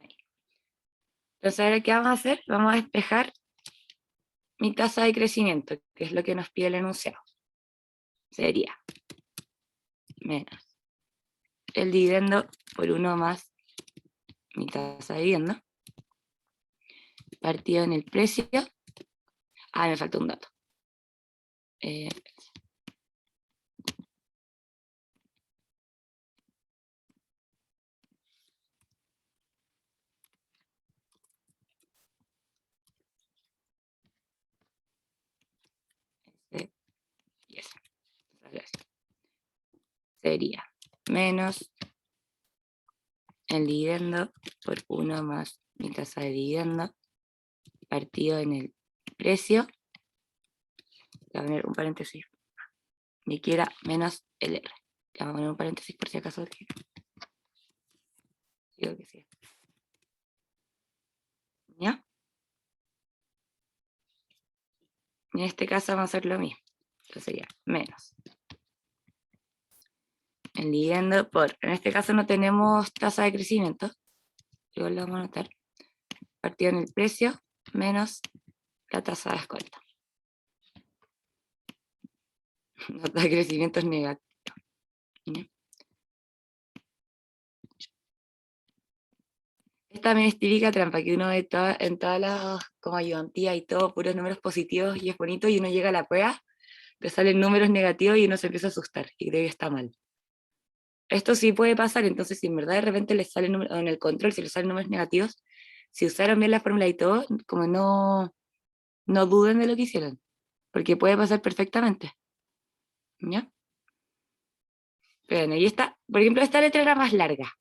Ahí. Entonces, ahora, ¿qué vamos a hacer? Vamos a despejar mi tasa de crecimiento, que es lo que nos pide el enunciado. Sería menos el dividendo por 1 más mi tasa de dividendo, partido en el precio. Me falta un dato. Y eso. Sería menos el dividendo por 1 más mi tasa de dividendo, partido en el precio. Voy a poner un paréntesis. Ni quiera menos el R. Vamos a poner un paréntesis por si acaso. Digo que sí. ¿Ya? Y en este caso vamos a hacer lo mismo. Entonces sería menos el dividendo por, en este caso no tenemos tasa de crecimiento, igual lo vamos a anotar, partido en el precio menos la tasa de descuento. La tasa de crecimiento es negativa. ¿Ya? Esta también es típica trampa que uno ve en todas las como ayudantías y todo, puros números positivos y es bonito, y uno llega a la prueba, le salen números negativos y uno se empieza a asustar y cree que está mal. Esto sí puede pasar, entonces si en verdad de repente les salen números, en el control, si les salen números negativos, si usaron bien la fórmula y todo, como no duden de lo que hicieron, porque puede pasar perfectamente. ¿Ya? Bueno, y esta, por ejemplo, esta letra era más larga.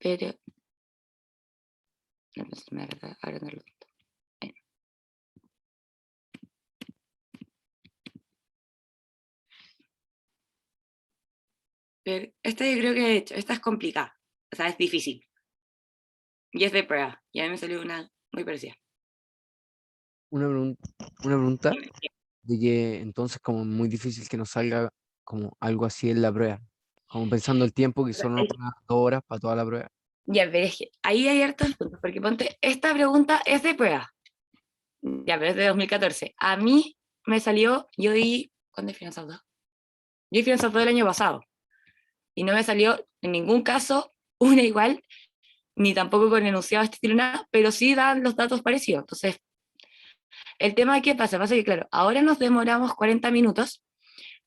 Pero... No sé, ahora no lo siento. Pero esta yo creo que de hecho, esta es complicada. O sea, es difícil. Y es de prueba. Y a mí me salió una muy parecida. Una pregunta de que entonces como es muy difícil que nos salga como algo así en la prueba. Como pensando el tiempo que solo nos van a dar 2 horas para toda la prueba. Ya, pero es que ahí hay hartos puntos, porque ponte, esta pregunta es de prueba. Ya, pero es de 2014. A mí me salió, yo di, ¿cuándo es finanzas 2? Yo di finanzas 2 del año pasado. Y no me salió en ningún caso una igual, ni tampoco con enunciado este estilo nada, pero sí dan los datos parecidos. Entonces, el tema, ¿qué pasa? Pasa que, claro, ahora nos demoramos 40 minutos,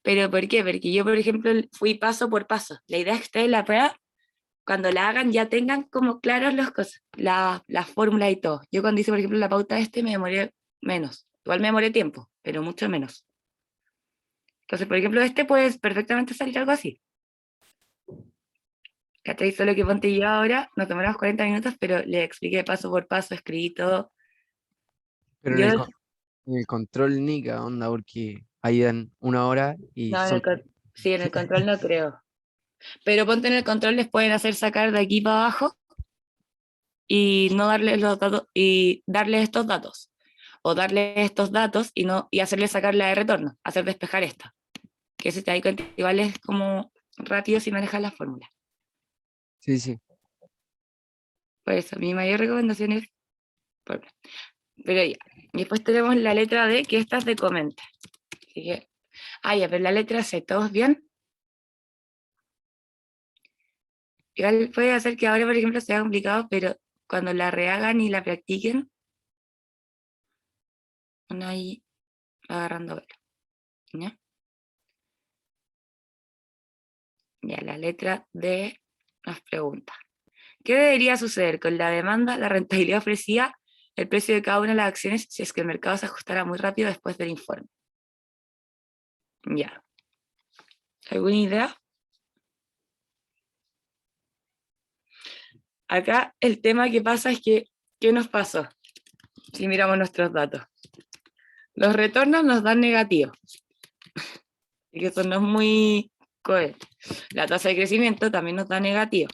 pero ¿por qué? Porque yo, por ejemplo, fui paso por paso. La idea es que ustedes la prueba, cuando la hagan, ya tengan como claros las cosas, la fórmula y todo. Yo cuando hice, por ejemplo, la pauta me demoré menos. Igual me demoré tiempo, pero mucho menos. Entonces, por ejemplo, puede perfectamente salir algo así. ¿Cachai? Solo que ponte yo ahora, nos demoramos 40 minutos, pero le expliqué paso por paso, escribí todo. Pero Yo, en el control Nica, onda, porque ahí dan 1 hora y no, son... sí, en el control no creo. Pero ponte en el control, les pueden hacer sacar de aquí para abajo y no darles los datos, y darles estos datos. O darles estos datos y hacerles sacar la de retorno, hacer despejar esta. Que si te das cuenta, igual es como rápido si manejas la fórmula. Sí, sí. Por eso, mi mayor recomendación es fórmula. Pero ya. Y después tenemos la letra D, que esta es de comenta. Así que, ya, pero la letra C, ¿todos bien? Igual puede hacer que ahora, por ejemplo, sea complicado, pero cuando la rehagan y la practiquen, uno ahí va agarrando vuelo. ¿Ya? Ya, la letra D nos pregunta: ¿qué debería suceder con la demanda, la rentabilidad ofrecida el precio de cada una de las acciones si es que el mercado se ajustara muy rápido después del informe. Ya. ¿Alguna idea? Acá el tema que pasa es que, ¿qué nos pasó? Si miramos nuestros datos. Los retornos nos dan negativos. Y que eso no es muy coherente. La tasa de crecimiento también nos da negativo.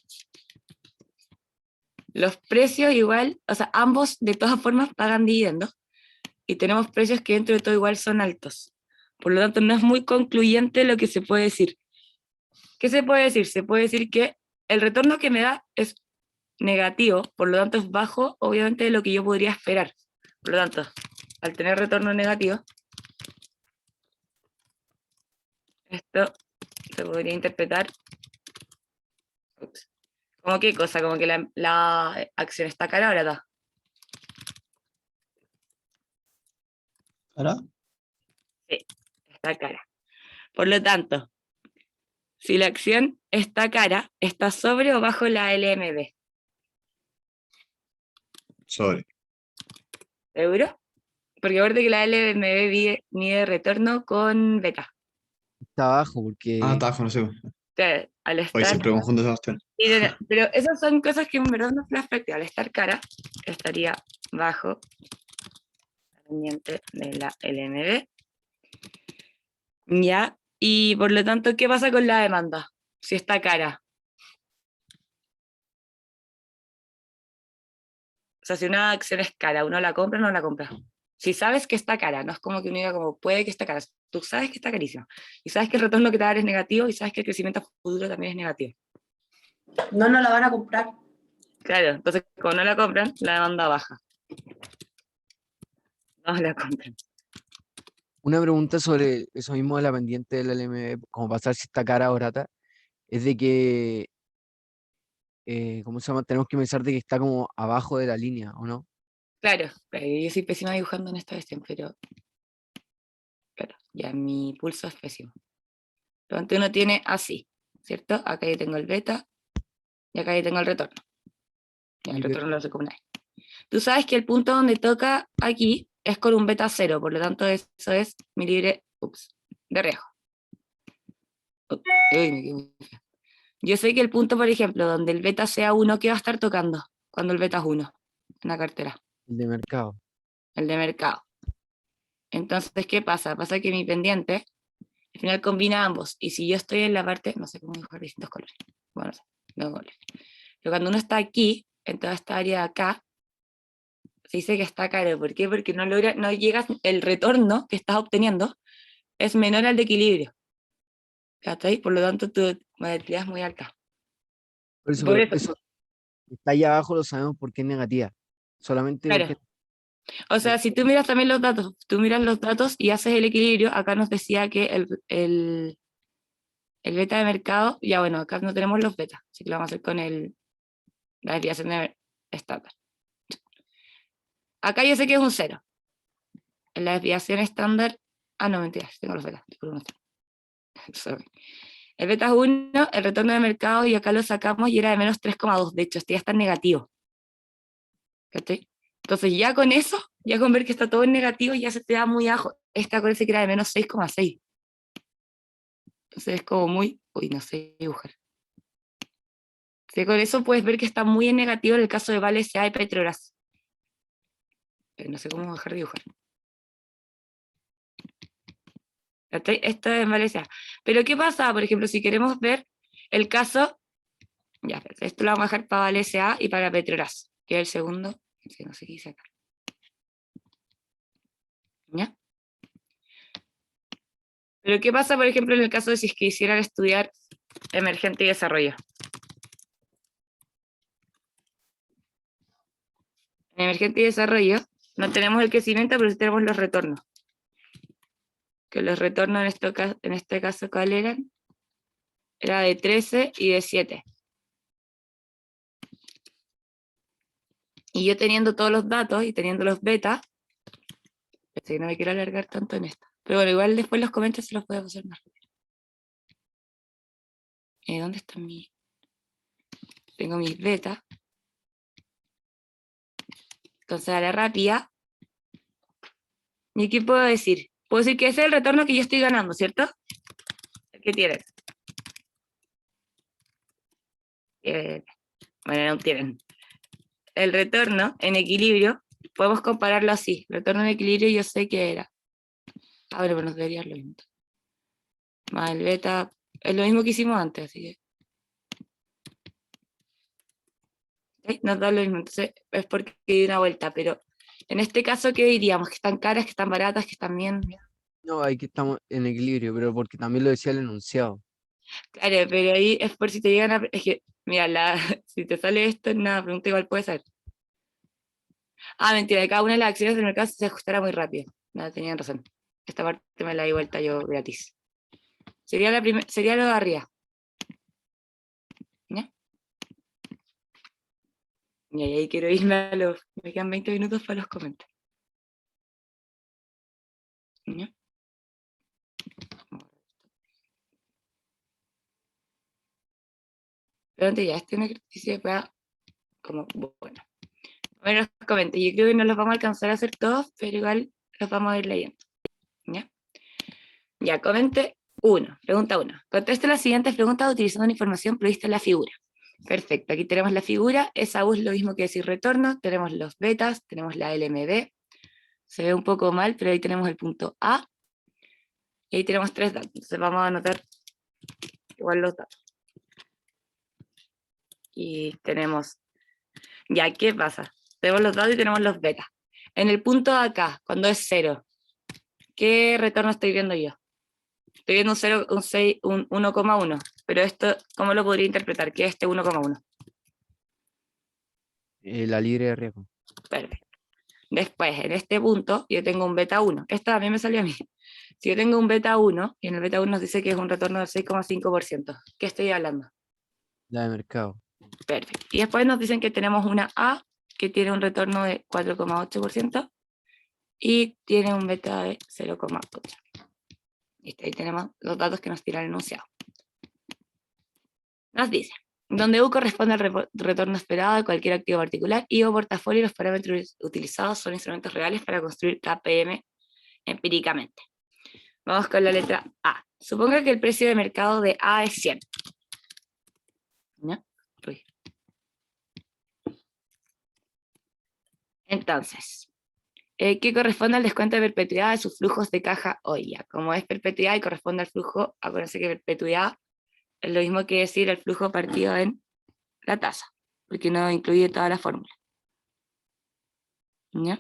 Los precios igual, o sea, ambos de todas formas pagan dividendos. Y tenemos precios que dentro de todo igual son altos. Por lo tanto, no es muy concluyente lo que se puede decir. ¿Qué se puede decir? Se puede decir que el retorno que me da es negativo, por lo tanto es bajo, obviamente, de lo que yo podría esperar. Por lo tanto, al tener retorno negativo, esto se podría interpretar como qué cosa, como que la acción está cara o barata. ¿Ahora? Está cara. Por lo tanto, si la acción está cara, ¿está sobre o bajo la LMB? Sobre. ¿Seguro? Porque acuérdate que la LMB mide retorno con beta. Está abajo porque Está abajo, no sé. O sea, al Hoy estar... siempre confundo esa cuestión. Sí, no, no, pero esas son cosas que en verdad no se afectan. Al estar cara, estaría bajo la pendiente de la LMB. Ya, y por lo tanto, ¿qué pasa con la demanda? Si está cara. O sea, si una acción es cara, ¿uno la compra o no la compra? Si sabes que está cara, no es como que uno diga como, puede que está cara, tú sabes que está carísima, y sabes que el retorno que te va a dar es negativo, y sabes que el crecimiento futuro también es negativo. No la van a comprar. Claro, entonces como no la compran, la demanda baja. No la compran. una pregunta sobre eso mismo de la pendiente del LMB, como pasar si está cara o barata, es de que, ¿cómo se llama? Tenemos que pensar de que está como abajo de la línea, ¿o no? Claro, yo soy pésima dibujando en esta versión, pero claro, ya mi pulso es pésimo. Entonces uno tiene así, ¿cierto? Acá yo tengo el beta, y acá yo tengo el retorno. Y el Y retorno lo hace como una E. Tú sabes que el punto donde toca aquí es con un beta 0, por lo tanto eso es mi libre, de riesgo. Uy, me equivoqué. Yo sé que el punto, por ejemplo, donde el beta sea 1, ¿qué va a estar tocando cuando el beta es 1 en la cartera? el de mercado. El de mercado. Entonces, ¿qué pasa? Pasa que mi pendiente, al final combina ambos, y si yo estoy en la parte, no sé cómo dibujar distintos colores, bueno, no sé, no colores. Pero cuando uno está aquí, en toda esta área de acá, se dice que está caro. ¿Por qué? Porque no llegas, el retorno que estás obteniendo es menor al de equilibrio. ¿Cachai? Por lo tanto, tu volatilidad es muy alta. Por eso, Por pero eso, eso está ahí abajo, lo sabemos porque es negativa. Solamente porque claro. O sea, si tú miras también los datos, tú miras los datos y haces el equilibrio, acá nos decía que el beta de mercado, ya bueno, acá no tenemos los betas, así que lo vamos a hacer con la desviación de estándar. Acá yo sé que es un 0. En la desviación estándar, no, mentira, tengo los betas, sorry. El beta es 1, el retorno de mercado, y acá lo sacamos y era de menos 3,2. De hecho, este ya está en negativo. ¿Cachai? Entonces ya con eso, ya con ver que está todo en negativo, ya se te da muy abajo. Esta acuérdense que era de menos 6,6. Entonces es como muy... Uy, no sé dibujar. Sí, con eso puedes ver que está muy en negativo en el caso de Vale S.A. y Petrobras. No sé cómo dejar de dibujar. ¿Cachai? Esto es Vale S.A. Pero ¿qué pasa? Por ejemplo, si queremos ver el caso... Ya, esto lo vamos a dejar para Vale S.A. y para Petrobras, que es el segundo. No sé qué dice acá. ¿Ya? Pero ¿qué pasa, por ejemplo, en el caso de si quisieran estudiar emergente y desarrollo? En emergente y desarrollo no tenemos el crecimiento, pero sí tenemos los retornos. Que los retornos en este caso, ¿cuál eran? Era de 13 y de 7. Y yo teniendo todos los datos y teniendo los betas, que no me quiero alargar tanto en esto. Pero bueno, igual después los comentarios se los puedo hacer más rápido. ¿Dónde están mis...? Tengo mis betas. Entonces a la rápida, ¿y qué puedo decir? Puedo decir que ese es el retorno que yo estoy ganando, ¿cierto? ¿Qué tienen? Bueno, no tienen. El retorno en equilibrio, podemos compararlo así. Retorno en equilibrio yo sé que era. Ah, bueno, pero nos debería lo mismo. Más el beta, es lo mismo que hicimos antes, así que. ¿Sí? Nos da lo mismo, entonces es porque di una vuelta, pero en este caso, ¿qué diríamos? ¿Que están caras, que están baratas, que están bien? No, ahí que estamos en equilibrio, pero porque también lo decía el enunciado. Claro, pero ahí es por si te llegan a... Es que, mira, si te sale esto en una pregunta igual puede ser. Ah, mentira, de cada una de las acciones del mercado se ajustará muy rápido. No, tenían razón. Esta parte me la di vuelta yo gratis. Sería sería lo de arriba. ¿Ya? Y ahí quiero irme a los... Me quedan 20 minutos para los comentarios. ¿Ya? Pero antes ya, este es un ejercicio para... Como, bueno. Bueno, los comento. Yo creo que no los vamos a alcanzar a hacer todos, pero igual los vamos a ir leyendo. ¿Ya? Ya, comente 1. Pregunta 1. Conteste las siguientes preguntas utilizando la información prevista en la figura. Perfecto, aquí tenemos la figura. Esa U es lo mismo que decir retorno. Tenemos los betas, tenemos la LMB. Se ve un poco mal, pero ahí tenemos el punto A. Y ahí tenemos 3 datos. Entonces vamos a anotar igual los datos. Y tenemos... Ya, ¿qué pasa? Tenemos los datos y tenemos los betas. En el punto de acá, cuando es 0, ¿qué retorno estoy viendo yo? Estoy viendo un 0, un 6, un 1,1. Pero esto, ¿cómo lo podría interpretar? ¿Qué es este 1,1? La libre de riesgo. Perfecto. Después, en este punto, yo tengo un beta 1. Esta también me salió a mí. Si yo tengo un beta 1, y en el beta 1 nos dice que es un retorno del 6,5%. ¿Qué estoy hablando? La de mercado. Perfecto. Y después nos dicen que tenemos una A, que tiene un retorno de 4,8%, y tiene un beta de 0,8. Ahí tenemos los datos que nos tira el enunciado. Nos dice, donde U corresponde al retorno esperado de cualquier activo particular y o portafolio, los parámetros utilizados son instrumentos reales para construir KPM empíricamente. Vamos con la letra A. Suponga que el precio de mercado de A es 100. ¿No? Uy. Entonces, ¿qué corresponde al descuento de perpetuidad de sus flujos de caja hoy? Ya, como es perpetuidad y corresponde al flujo, acuérdense que perpetuidad es lo mismo que decir el flujo partido en la tasa, porque no incluye toda la fórmula. ¿Ya?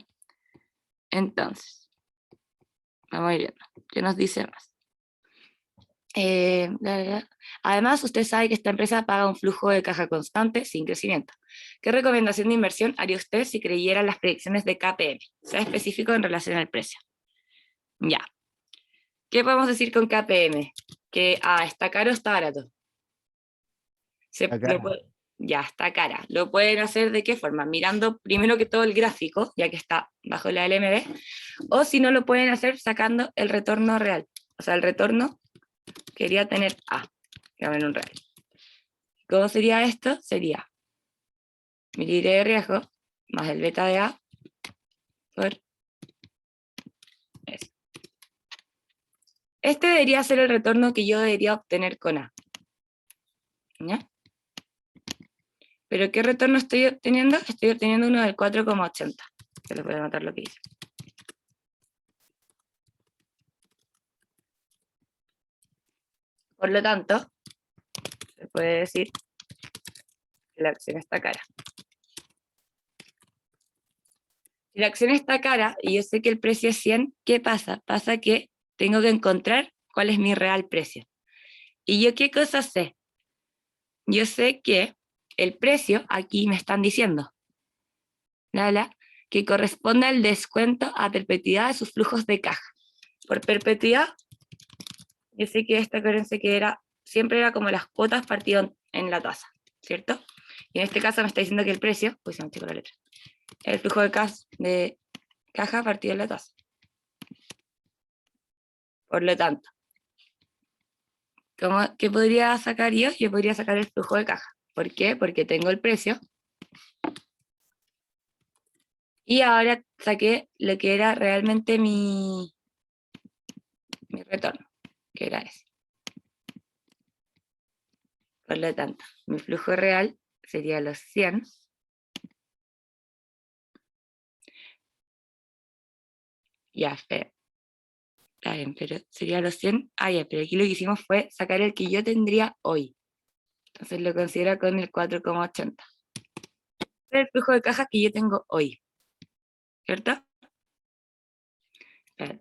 Entonces, vamos a ir viendo. ¿Qué nos dice más? Además, usted sabe que esta empresa paga un flujo de caja constante sin crecimiento. ¿Qué recomendación de inversión haría usted si creyera en las predicciones de KPM? Sea específico en relación al precio. Ya. ¿Qué podemos decir con KPM? Que está caro o está barato. Está cara. Ya, está cara. ¿Lo pueden hacer de qué forma? Mirando primero que todo el gráfico, ya que está bajo la LMB, o si no lo pueden hacer sacando el retorno real. O sea, el retorno quería tener A, que va en un real. ¿Cómo sería esto? Sería mi libre de riesgo más el beta de A por eso. Este debería ser el retorno que yo debería obtener con A. ¿Ya? ¿Pero qué retorno estoy obteniendo? Estoy obteniendo uno del 4,80. Se lo voy a anotar lo que hice. Por lo tanto, se puede decir que la acción está cara. Si la acción está cara y yo sé que el precio es 100, ¿qué pasa? Pasa que tengo que encontrar cuál es mi real precio. ¿Y yo qué cosa sé? Yo sé que el precio, aquí me están diciendo, que corresponde al descuento a perpetuidad de sus flujos de caja. Por perpetuidad, yo sé que esta acuérdense que siempre era como las cuotas partido en la tasa, ¿cierto? Y en este caso me está diciendo que el precio, pues se me chico la letra, el flujo de caja partido en la tasa. Por lo tanto, ¿qué podría sacar yo? Yo podría sacar el flujo de caja. ¿Por qué? Porque tengo el precio Y ahora saqué lo que era realmente mi retorno, que era ese. Por lo tanto, mi flujo real sería los 100. Ya, espera. Está bien, pero sería los 100. Ah, ya, pero aquí lo que hicimos fue sacar el que yo tendría hoy. Entonces lo considero con el 4,80. El flujo de caja que yo tengo hoy. ¿Cierto? Espera.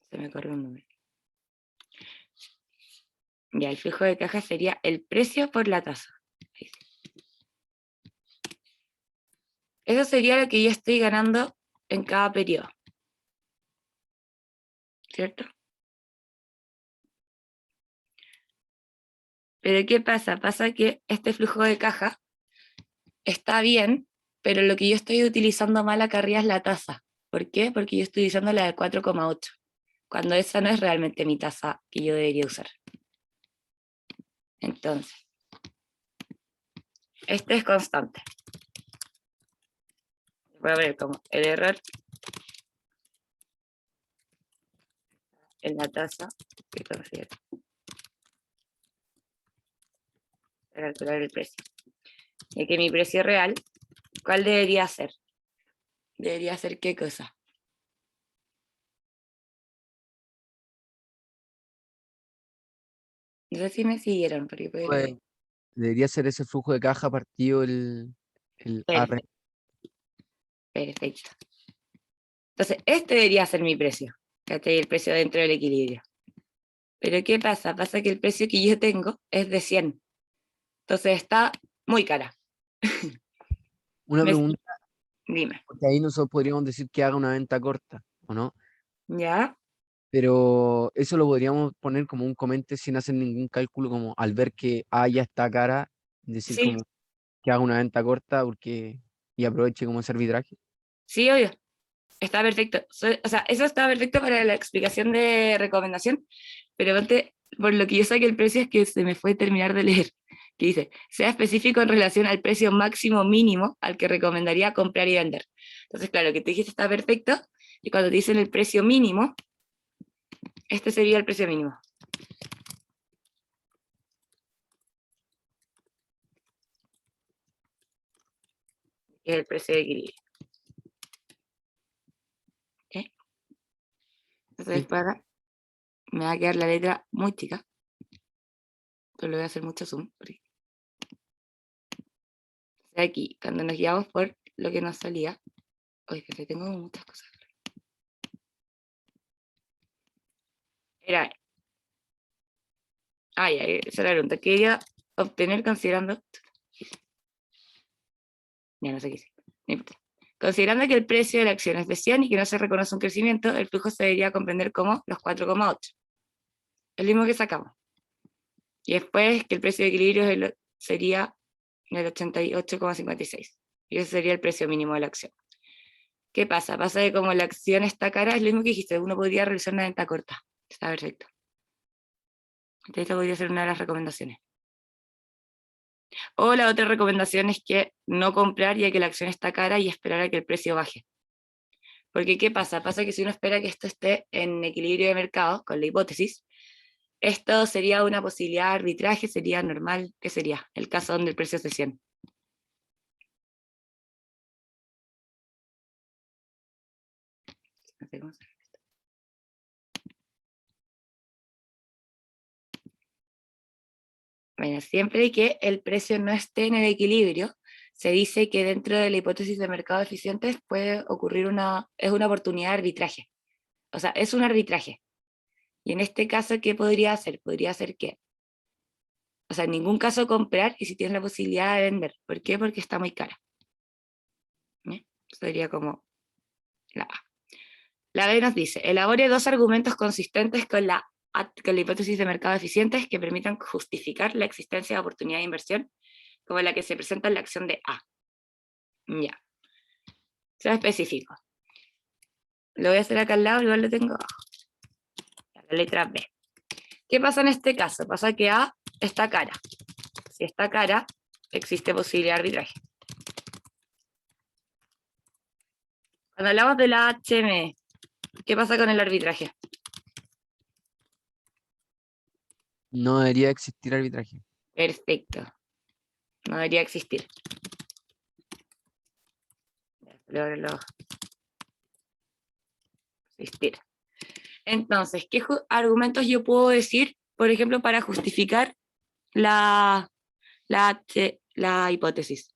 Se me corrió un número. Ya, el flujo de caja sería el precio por la tasa. Ahí sí. Eso sería lo que yo estoy ganando en cada periodo. ¿Cierto? Pero ¿qué pasa? Pasa que este flujo de caja está bien, pero lo que yo estoy utilizando mal acá arriba es la tasa. ¿Por qué? Porque yo estoy usando la de 4,8, cuando esa no es realmente mi tasa que yo debería usar. Entonces, este es constante. Voy a ver como el error en la tasa que considero para calcular el precio. Y que mi precio real, ¿cuál debería ser? ¿Debería ser qué cosa? No sé si me siguieron, porque puede Pues, que... debería ser ese flujo de caja partido el AR. Perfecto. Entonces, este debería ser mi precio. ¿Cachai? El precio dentro del equilibrio. Pero ¿qué pasa? Pasa que el precio que yo tengo es de 100. Entonces está muy cara. Una Me- pregunta, Dime. porque ahí nosotros podríamos decir que haga una venta corta, ¿o no? ¿Ya? Pero eso lo podríamos poner como un comente sin hacer ningún cálculo, como al ver que ya está cara, decir Sí, como que haga una venta corta y aproveche como ese arbitraje. sí, obvio. Está perfecto. O sea, eso está perfecto para la explicación de recomendación, pero ponte, por lo que yo saqué el precio es que se me fue terminar de leer, que dice, sea específico en relación al precio máximo mínimo al que recomendaría comprar y vender. Entonces, claro, lo que te dijiste está perfecto, y cuando te dicen el precio mínimo, este sería el precio mínimo. Que es el precio de equilibrio. ¿Ok? Entonces, Sí. después acá me va a quedar la letra muy chica, pero le voy a hacer mucho zoom. Aquí, cuando nos guiamos por lo que nos salía, oye, que tengo muchas cosas. Era, ya, esa era la pregunta. Quería obtener considerando, ya no sé qué hice, no importa. Considerando que el precio de la acción es de 100 y que no se reconoce un crecimiento, el flujo se debería comprender como los 4,8. El mismo que sacamos. Y después que el precio de equilibrio sería el 88,56. Y ese sería el precio mínimo de la acción. ¿Qué pasa? Pasa que como la acción está cara, es lo mismo que dijiste, uno podría realizar una venta corta. Está perfecto. Entonces, esta podría ser una de las recomendaciones. O la otra recomendación es que no comprar ya que la acción está cara y esperar a que el precio baje. Porque ¿qué pasa? Pasa que si uno espera que esto esté en equilibrio de mercado, con la hipótesis, esto sería una posibilidad de arbitraje, sería normal, ¿qué sería? El caso donde el precio es de 100. No sé cómo se llama esto. Bueno, siempre que el precio no esté en el equilibrio, se dice que dentro de la hipótesis de mercado eficientes puede ocurrir es una oportunidad de arbitraje. O sea, es un arbitraje. Y en este caso, ¿qué podría hacer? Podría ser que, o sea, en ningún caso comprar y si tienes la posibilidad de vender. ¿Por qué? Porque está muy cara. ¿Bien? Sería como la A. La B nos dice, elabore dos argumentos consistentes con la hipótesis de mercado eficientes que permitan justificar la existencia de oportunidad de inversión como la que se presenta en la acción de A. Ya. Sea específico. Lo voy a hacer acá al lado, igual lo tengo abajo. La letra B. ¿Qué pasa en este caso? Pasa que A está cara. Si está cara, existe posibilidad de arbitraje. Cuando hablamos de la HM, ¿qué pasa con el arbitraje? No debería existir arbitraje. Perfecto. No debería existir. Existir. Entonces, ¿qué argumentos yo puedo decir, por ejemplo, para justificar la hipótesis?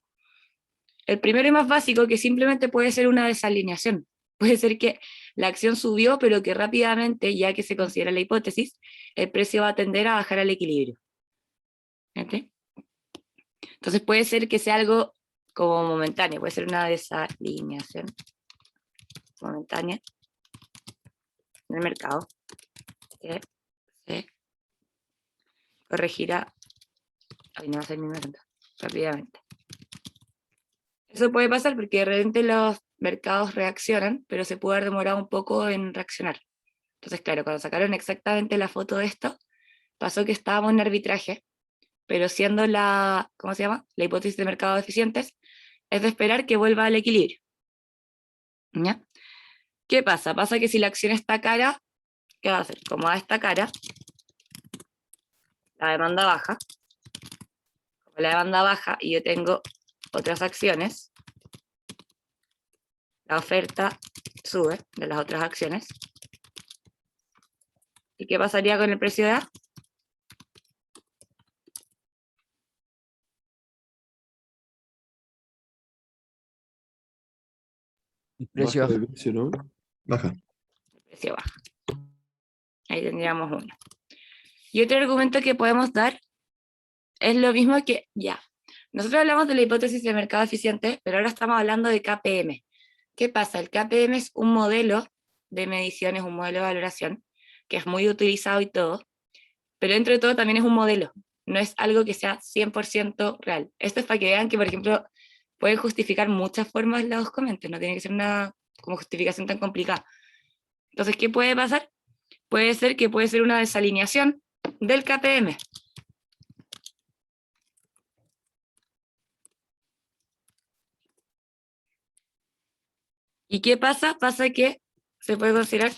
El primero y más básico, que simplemente puede ser una desalineación. Puede ser que la acción subió, pero que rápidamente, ya que se considera la hipótesis, el precio va a tender a bajar al equilibrio. ¿Okay? Entonces puede ser que sea algo como momentáneo, puede ser una desalineación momentánea en el mercado, que se corregirá, ay, no va a ser ni rápidamente. Eso puede pasar porque de repente los mercados reaccionan, pero se puede haber demorado un poco en reaccionar. Entonces, claro, cuando sacaron exactamente la foto de esto, pasó que estábamos en arbitraje, pero siendo ¿cómo se llama? La hipótesis de mercados eficientes, es de esperar que vuelva al equilibrio. ¿Ya? ¿Qué pasa? Pasa que si la acción está cara, ¿qué va a hacer? Como a esta cara, la demanda baja. Como la demanda baja y yo tengo otras acciones, la oferta sube de las otras acciones. ¿Y qué pasaría con el precio de A? El precio Baja baja. de precio, ¿no? Baja. El precio baja. Ahí tendríamos uno. Y otro argumento que podemos dar es lo mismo que, ya, nosotros hablamos de la hipótesis de mercado eficiente, pero ahora estamos hablando de KPM. ¿Qué pasa? El KPM es un modelo de medición, es un modelo de valoración, que es muy utilizado y todo, pero dentro de todo también es un modelo, no es algo que sea 100% real. Esto es para que vean que, por ejemplo, pueden justificar muchas formas los comentarios, no tiene que ser una como justificación tan complicada. Entonces, ¿qué puede pasar? Puede ser que puede ser una desalineación del KPM. ¿Y qué pasa? Pasa que se puede considerar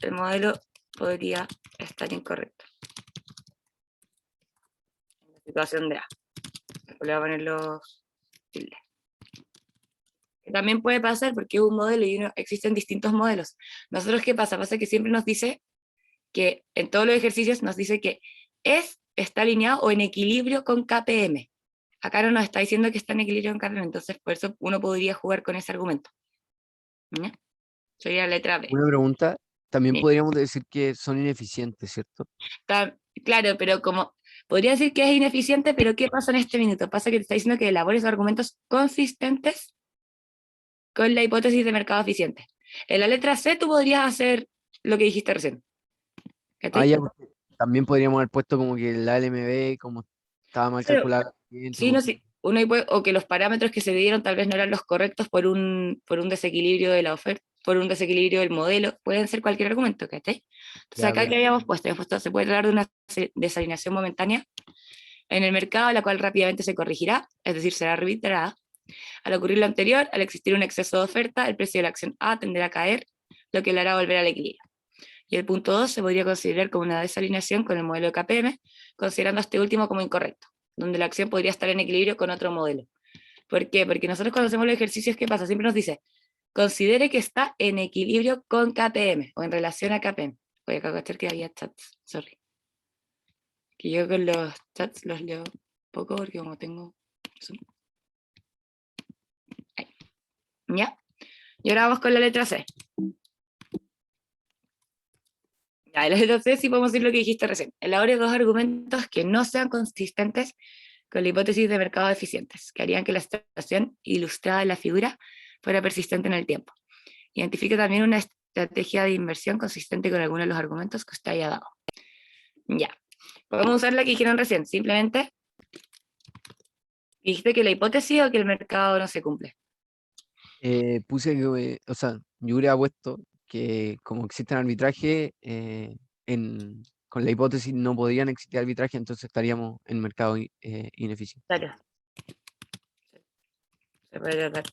el modelo podría estar incorrecto. En la situación de A. Le voy a poner los tildes. También puede pasar porque es un modelo y existen distintos modelos. Nosotros, ¿qué pasa? Pasa que siempre nos dice que en todos los ejercicios nos dice que está alineado o en equilibrio con KPM. Acá no nos está diciendo que está en equilibrio con KPM, entonces por eso uno podría jugar con ese argumento. ¿Ya? Sería la letra B. Una pregunta, también Sí. podríamos decir que son ineficientes, ¿cierto? Claro, pero como podría decir que es ineficiente, pero ¿qué pasa en este minuto? Pasa que te está diciendo que elabores argumentos consistentes con la hipótesis de mercado eficiente. En la letra C tú podrías hacer lo que dijiste recién. Ah, ya, porque también podríamos haber puesto como que la LMB, como estaba mal Claro, calculada. sí, no, sí. O que los parámetros que se dieron tal vez no eran los correctos por un desequilibrio de la oferta, por un desequilibrio del modelo, pueden ser cualquier argumento, ¿cachai? Entonces Ya, acá que habíamos puesto, se puede tratar de una desalineación momentánea en el mercado, la cual rápidamente se corregirá, es decir, será arbitrada. Al ocurrir lo anterior, al existir un exceso de oferta, el precio de la acción A tenderá a caer, lo que le hará volver al equilibrio. Y el punto 2 se podría considerar como una desalineación con el modelo de KPM, considerando este último como incorrecto, donde la acción podría estar en equilibrio con otro modelo. ¿Por qué? Porque nosotros cuando hacemos los ejercicios, ¿qué pasa? Siempre nos dice, considere que está en equilibrio con KPM, o en relación a KPM. Voy a cachar que había chats, sorry. Que yo con los chats los leo poco porque como tengo... Ahí. ¿Ya? Y ahora vamos con la letra C. Ya, en la letra C sí podemos decir lo que dijiste recién. Elabore dos argumentos que no sean consistentes con la hipótesis de mercados eficientes, que harían que la situación ilustrada en la figura fuera persistente en el tiempo. Identifique también una estrategia de inversión consistente con alguno de los argumentos que usted haya dado. Ya. Podemos usar la que dijeron recién, simplemente dijiste que la hipótesis o que el mercado no se cumple. Puse que, o sea, yo hubiera puesto que como existe arbitraje, con la hipótesis no podrían existir arbitraje, entonces estaríamos en mercado ineficiente. Claro. Se puede tratar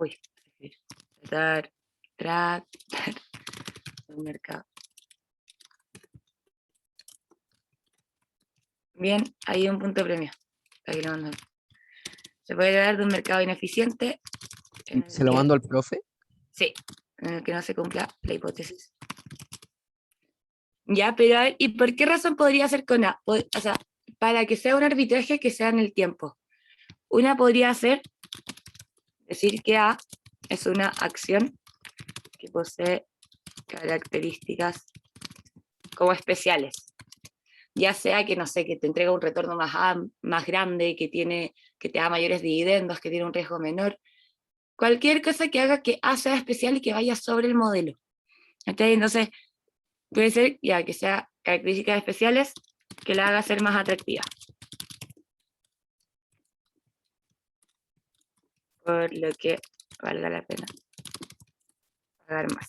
Uy, tratar el mercado. Bien, hay un punto de premio. Para que lo manden. Se puede hablar de un mercado ineficiente. en el ¿Se lo que- mando al profe? Sí, en el que no se cumpla la hipótesis. Ya, pero a ver, ¿y por qué razón podría ser con A? O sea, para que sea un arbitraje que sea en el tiempo. Una podría ser decir que A es una acción que posee características como especiales. Ya sea que, no sé, que te entrega un retorno más grande, que te da mayores dividendos, que tiene un riesgo menor. Cualquier cosa que haga que A sea especial y que vaya sobre el modelo. Entonces, puede ser ya que sea características especiales que la haga ser más atractiva. Por lo que valga la pena pagar más.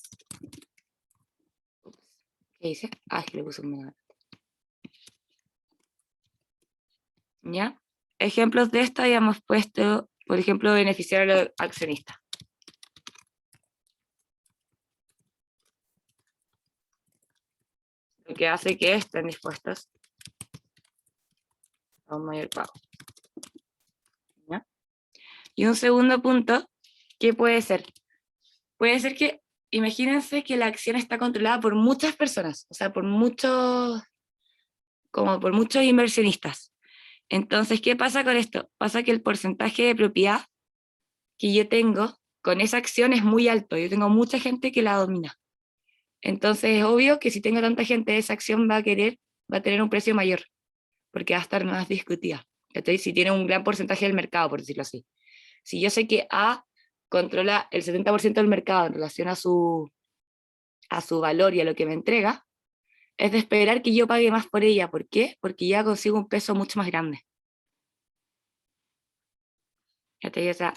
Ups. ¿Qué dice? Ah, es que le puse un menor. ¿Ya? Ejemplos de esto habíamos puesto, por ejemplo, beneficiar a los accionistas. Lo que hace que estén dispuestos a un mayor pago. ¿Ya? Y un segundo punto, ¿qué puede ser? Puede ser que, imagínense que la acción está controlada por muchas personas, o sea, por muchos inversionistas. Entonces, ¿qué pasa con esto? Pasa que el porcentaje de propiedad que yo tengo con esa acción es muy alto, yo tengo mucha gente que la domina. Entonces es obvio que si tengo tanta gente, esa acción va a tener un precio mayor, porque va a estar más discutida. Entonces, si tiene un gran porcentaje del mercado, por decirlo así. Si yo sé que A controla el 70% del mercado en relación a su valor y a lo que me entrega, es de esperar que yo pague más por ella. ¿Por qué? Porque ya consigo un peso mucho más grande. O sea,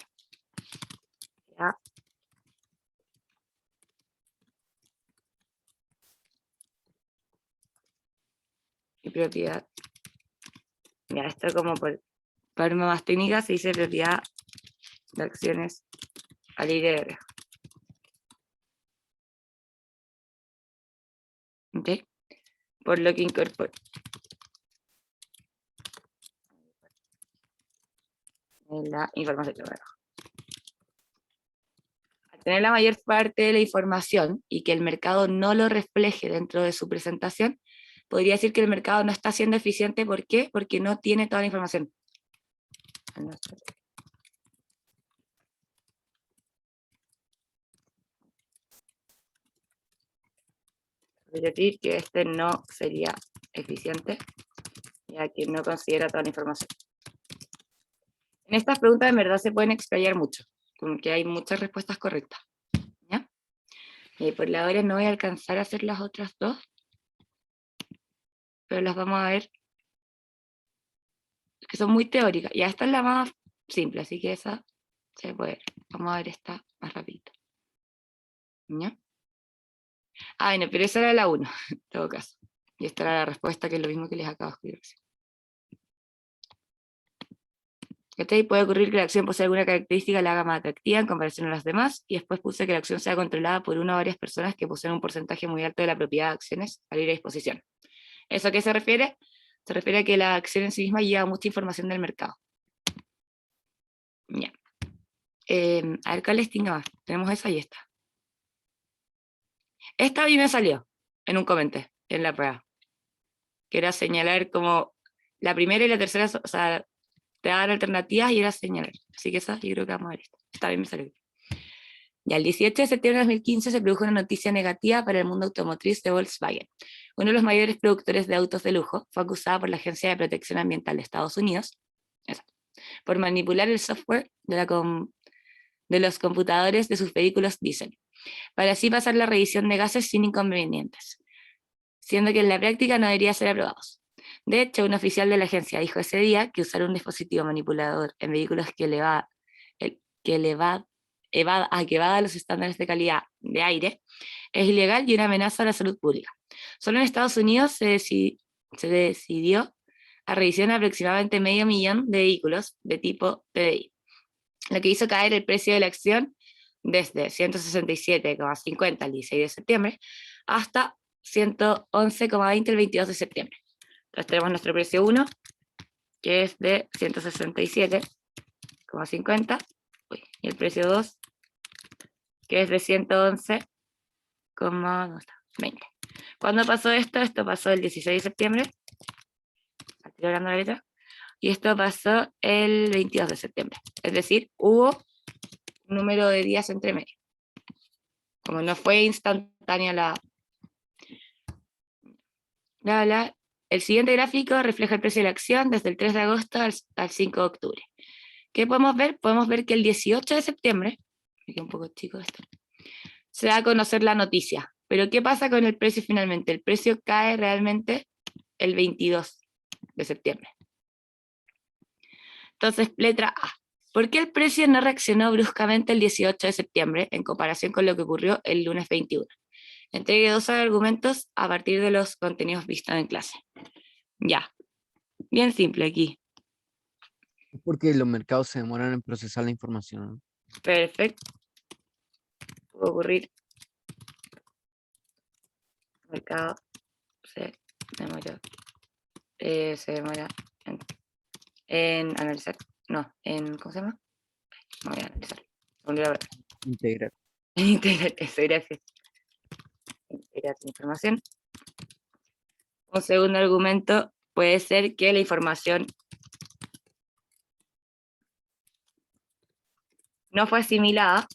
ya. Y propiedad. Ya, esto como por forma más técnica se dice propiedad de acciones al aire de riesgo. ¿Ok? Por lo que incorpora la información. Al tener la mayor parte de la información y que el mercado no lo refleje dentro de su presentación, podría decir que el mercado no está siendo eficiente. ¿Por qué? Porque no tiene toda la información. Decir que este no sería eficiente, ya que no considera toda la información. En estas preguntas en verdad se pueden explayar mucho, como que hay muchas respuestas correctas. ¿Ya? Y por la hora no voy a alcanzar a hacer las otras dos, pero las vamos a ver, que son muy teóricas. Ya esta es la más simple, así que esa se puede ver. Vamos a ver esta más rapidito. ¿Ya? Ah, bueno, pero esa era la 1, en todo caso. Y esta era la respuesta, que es lo mismo que les acabo de escribir. Puede ocurrir que la acción posea alguna característica que la haga más atractiva en comparación a las demás, y después puse que la acción sea controlada por una o varias personas que poseen un porcentaje muy alto de la propiedad de acciones a libre disposición. ¿Eso a qué se refiere? Se refiere a que la acción en sí misma lleva mucha información del mercado. Ya. A ver, ¿cuál les tinga más? Tenemos esa y esta. Esta a mí me salió en un comentario, en la prueba, que era señalar como la primera y la tercera, o sea, te daban alternativas y era señalar. Así que esa yo creo que vamos a ver esta. Esta bien me salió. Ya el 18 de septiembre de 2015 se produjo una noticia negativa para el mundo automotriz de Volkswagen. Uno de los mayores productores de autos de lujo fue acusado por la Agencia de Protección Ambiental de Estados Unidos por manipular el software de los computadores de sus vehículos diésel, para así pasar la revisión de gases sin inconvenientes, siendo que en la práctica no debería ser aprobados. De hecho, un oficial de la agencia dijo ese día que usar un dispositivo manipulador en vehículos que evada los estándares de calidad de aire es ilegal y una amenaza a la salud pública. Solo en Estados Unidos se decidió a revisión aproximadamente 500.000 de vehículos de tipo TDI, lo que hizo caer el precio de la acción desde 167,50 el 16 de septiembre hasta 111,20 el 22 de septiembre. Entonces tenemos nuestro precio 1, que es de 167,50, y el precio 2, que es de 111,20. ¿Cuándo pasó esto? Esto pasó el 16 de septiembre, estoy hablando la letra, y esto pasó el 22 de septiembre. Es decir, hubo un número de días entre medio. Como no fue instantánea el siguiente gráfico refleja el precio de la acción desde el 3 de agosto al 5 de octubre. ¿Qué podemos ver? Podemos ver que el 18 de septiembre, me queda un poco chico esto, se da a conocer la noticia. Pero ¿qué pasa con el precio finalmente? El precio cae realmente el 22 de septiembre. Entonces, letra A. ¿Por qué el precio no reaccionó bruscamente el 18 de septiembre en comparación con lo que ocurrió el lunes 21? Entregue 2 argumentos a partir de los contenidos vistos en clase. Ya. Bien simple aquí. Es porque los mercados se demoran en procesar la información, ¿no? Perfecto. Puede ocurrir. Mercado se demora en analizar. No, ¿cómo se llama? No voy a analizar. Integrar. Integrar, eso, gracias. Integrar la información. Un segundo argumento puede ser que la información no fue asimilada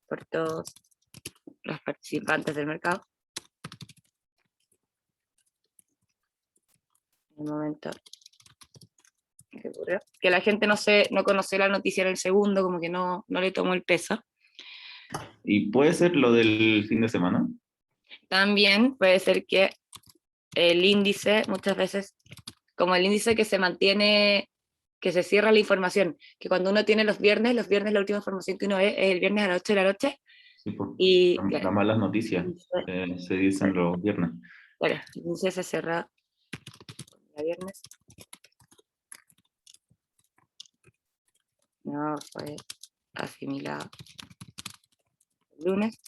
por todos los participantes del mercado en el momento que ocurrió. Que la gente no conoció la noticia en el segundo, como que no le tomó el peso. ¿Y puede ser lo del fin de semana? También puede ser que el índice, muchas veces, como el índice que se mantiene, que se cierra la información, que cuando uno tiene los viernes la última información que uno ve es el viernes a las 8 de la noche. Sí, por Y las malas noticias se dicen los viernes. Bueno, el índice se cierra el viernes. No fue asimilado el lunes.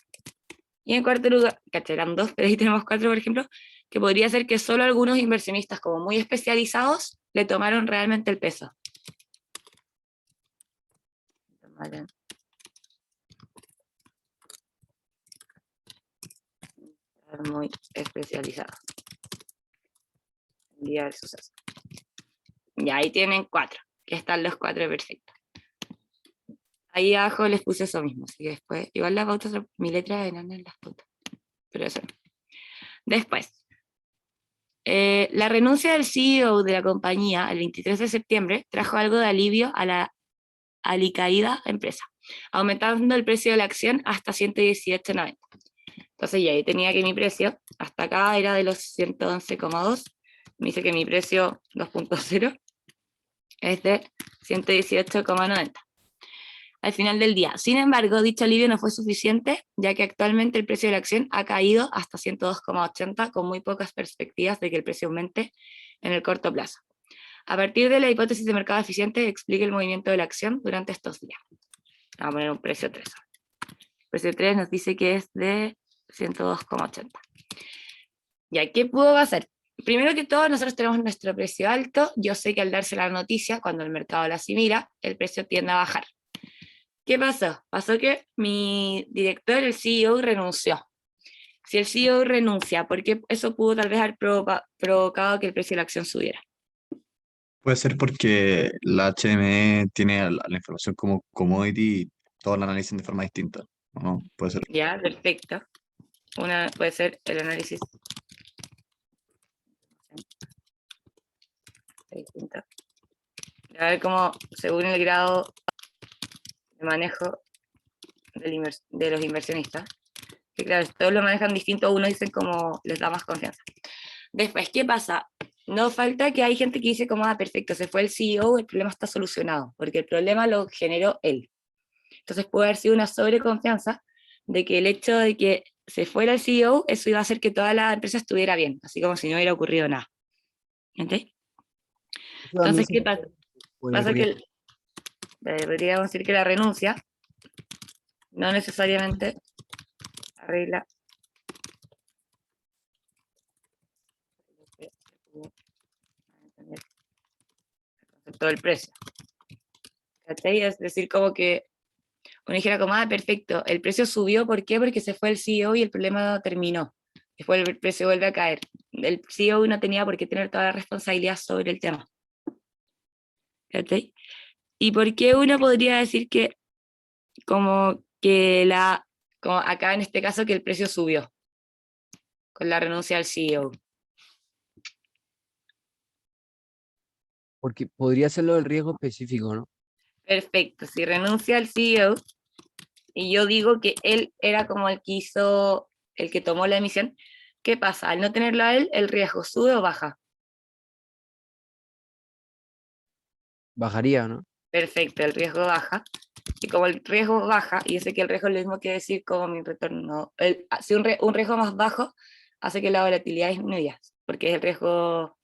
Y en cuarto lugar, que eran 2, pero ahí tenemos 4, por ejemplo, que podría ser que solo algunos inversionistas como muy especializados le tomaron realmente el peso. Muy especializados. Día del suceso. Y ahí tienen 4, que están los 4 perfectos. Ahí abajo les puse eso mismo, así que después, igual las pautas, mi letra eran en las pautas, pero eso no. Después, la renuncia del CEO de la compañía el 23 de septiembre trajo algo de alivio a la alicaída empresa, aumentando el precio de la acción hasta 118,90. Entonces ya ahí tenía que mi precio, hasta acá era de los 111,2, me dice que mi precio 2.0 es de 118,90. Al final del día. Sin embargo, dicho alivio no fue suficiente, ya que actualmente el precio de la acción ha caído hasta 102,80, con muy pocas perspectivas de que el precio aumente en el corto plazo. A partir de la hipótesis de mercado eficiente, explique el movimiento de la acción durante estos días. Vamos a poner un precio 3. El precio 3 nos dice que es de 102,80. ¿Ya qué pudo pasar? Primero que todo, nosotros tenemos nuestro precio alto. Yo sé que al darse la noticia, cuando el mercado la asimila, el precio tiende a bajar. ¿Qué pasó? Pasó que mi director, el CEO, renunció. Si el CEO renuncia, ¿por qué eso pudo tal vez haber provocado que el precio de la acción subiera? Puede ser porque la HME tiene la información como commodity y todos la analizan de forma distinta, ¿no? Puede ser. Ya, perfecto. Puede ser el análisis distinto. A ver cómo, según el grado de manejo de los inversionistas, que claro, todos lo manejan distinto, unos dicen como les da más confianza. Después, ¿qué pasa? No falta que hay gente que dice como, perfecto, se fue el CEO, el problema está solucionado, porque el problema lo generó él. Entonces puede haber sido una sobreconfianza de que el hecho de que se fuera el CEO, eso iba a hacer que toda la empresa estuviera bien, así como si no hubiera ocurrido nada. ¿Entiendes? Entonces, ¿qué pasa? Pasa que podríamos decir que la renuncia no necesariamente arregla todo el precio. ¿Cachai? Es decir, como que uno dijera como, perfecto, el precio subió, ¿por qué? Porque se fue el CEO y el problema terminó. Después el precio vuelve a caer. El CEO no tenía por qué tener toda la responsabilidad sobre el tema. ¿Cachai? ¿Y por qué uno podría decir que, como acá en este caso, que el precio subió con la renuncia al CEO? Porque podría serlo del riesgo específico, ¿no? Perfecto, si renuncia al CEO y yo digo que él era como el que hizo, el que tomó la emisión, ¿qué pasa? Al no tenerlo a él, ¿el riesgo sube o baja? Bajaría, ¿no? Perfecto, el riesgo baja. Y como el riesgo baja, y yo sé que el riesgo es lo mismo que decir como mi retorno, si un riesgo más bajo hace que la volatilidad disminuya, porque es el riesgo,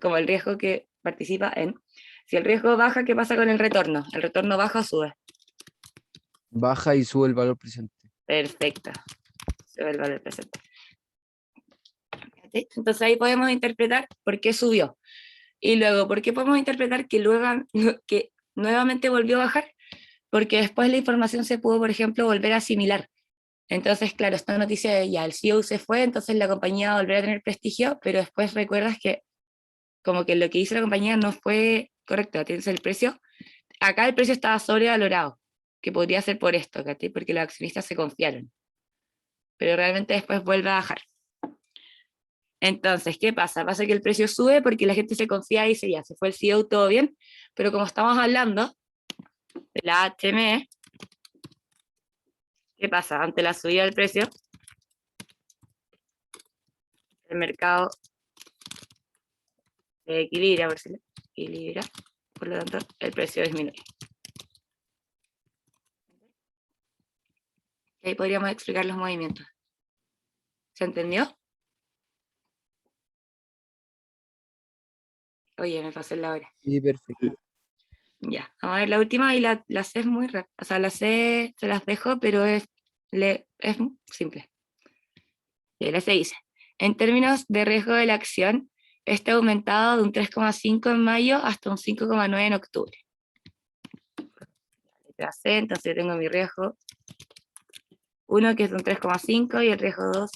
como el riesgo que participa en. Si el riesgo baja, ¿qué pasa con el retorno? El retorno baja o sube. Baja y sube el valor presente. Perfecto. Sube el valor presente. ¿Sí? Entonces ahí podemos interpretar por qué subió. Y luego, ¿por qué podemos interpretar que que nuevamente volvió a bajar? Porque después la información se pudo, por ejemplo, volver a asimilar. Entonces, claro, esta noticia de ya, el CEO se fue, entonces la compañía va a volver a tener prestigio, pero después recuerdas que como que lo que hizo la compañía no fue correcto, tienes el precio. Acá el precio estaba sobrevalorado, que podría ser por esto, ¿cachai? Porque los accionistas se confiaron. Pero realmente después vuelve a bajar. Entonces, ¿qué pasa? Pasa que el precio sube porque la gente se confía y dice, ya, se fue el CEO, todo bien, pero como estamos hablando de la HME, ¿qué pasa? Ante la subida del precio, el mercado se equilibra, por lo tanto, el precio disminuye. Y ahí podríamos explicar los movimientos. ¿Se entendió? Oye, me pasé la hora. Sí, perfecto. Ya, vamos a ver la última y la C es muy rápida. O sea, la C se las dejo, pero es simple. Y la C dice, en términos de riesgo de la acción, este ha aumentado de un 3,5 en mayo hasta un 5,9 en octubre. La C, entonces yo tengo mi riesgo 1 que es de un 3,5 y el riesgo 2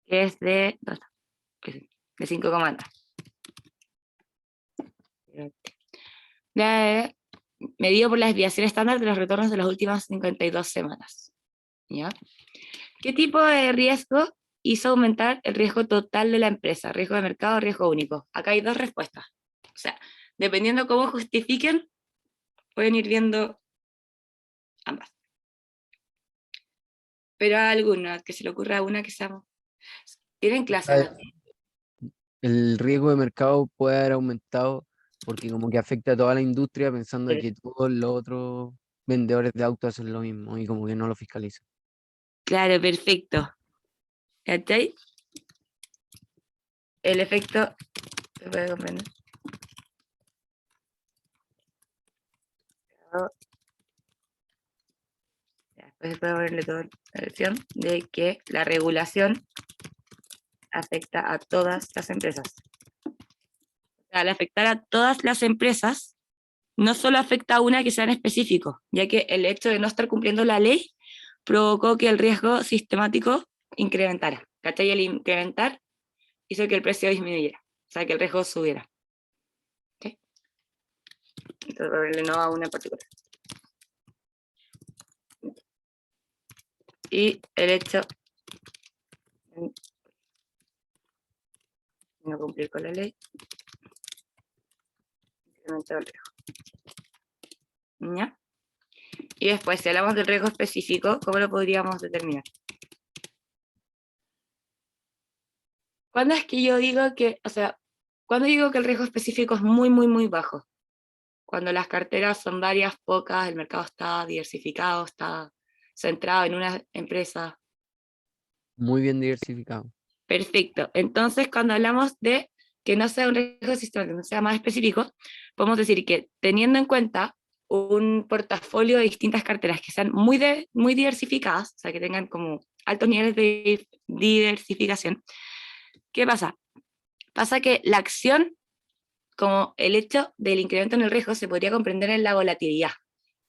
que es de 5,9. Medido por la desviación estándar de los retornos de las últimas 52 semanas. ¿Ya? ¿Qué tipo de riesgo hizo aumentar el riesgo total de la empresa? ¿Riesgo de mercado o riesgo único? Acá hay dos respuestas. O sea, dependiendo cómo justifiquen, pueden ir viendo ambas. Pero hay alguna, que se le ocurra una que seamos... ¿Tienen clase? El riesgo de mercado puede haber aumentado porque como que afecta a toda la industria pensando que todos los otros vendedores de autos hacen lo mismo y como que no lo fiscalizan. Claro, perfecto. ¿Cachai? El efecto se puede comprender. Después se puede ponerle toda la versión de que la regulación afecta a todas las empresas. O sea, al afectar a todas las empresas, no solo afecta a una que sea en específico, ya que el hecho de no estar cumpliendo la ley provocó que el riesgo sistemático incrementara. ¿Cachai? El incrementar hizo que el precio disminuyera, o sea, que el riesgo subiera. ¿Okay? Entonces, ponerle no a una en particular. Y el hecho de no cumplir con la ley incrementó el riesgo. ¿Ya? Y después, si hablamos del riesgo específico, ¿cómo lo podríamos determinar? ¿Cuándo es que yo digo que, cuándo digo que el riesgo específico es muy, muy, muy bajo? Cuando las carteras son varias, pocas, el mercado está diversificado, está centrado en una empresa. Muy bien diversificado. Perfecto. Entonces, cuando hablamos de que no sea un riesgo sistemático, no sea más específico, podemos decir que teniendo en cuenta un portafolio de distintas carteras que sean muy diversificadas, o sea, que tengan como altos niveles de diversificación. ¿Qué pasa? Pasa que la acción, como el hecho del incremento en el riesgo, se podría comprender en la volatilidad.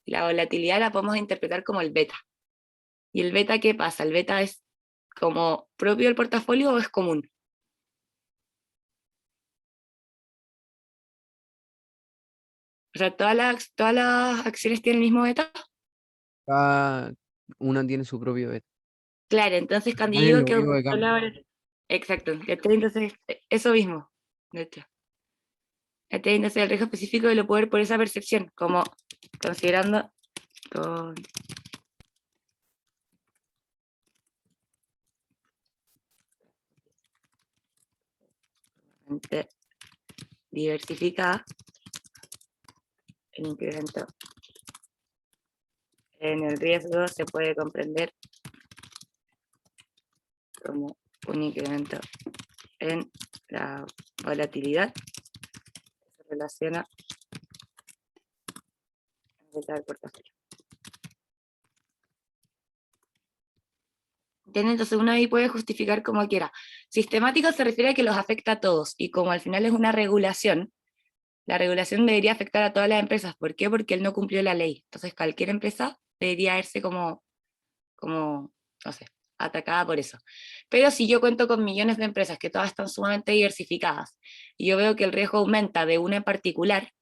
La volatilidad la podemos interpretar como el beta. ¿Y el beta qué pasa? ¿El beta es como propio del portafolio o es común? O sea, ¿todas las acciones tienen el mismo beta? Cada una tiene su propio beta. Claro, entonces cuando yo Hay el digo que logaritmo de aumentó cambio. la volatilidad... Exacto, ¿cachai? Entonces, eso mismo, de hecho. ¿Cachai? Entonces el riesgo específico lo puedo ver por esa percepción, como considerando con diversificada, el incremento en el riesgo se puede comprender como un incremento en la volatilidad que se relaciona con el beta del portafolio. Entonces uno ahí puede justificar como quiera. Sistemático se refiere a que los afecta a todos, y como al final es una regulación, la regulación debería afectar a todas las empresas. ¿Por qué? Porque él no cumplió la ley. Entonces cualquier empresa debería verse como no sé, atacada por eso. Pero si yo cuento con millones de empresas que todas están sumamente diversificadas, y yo veo que el riesgo aumenta de una en particular,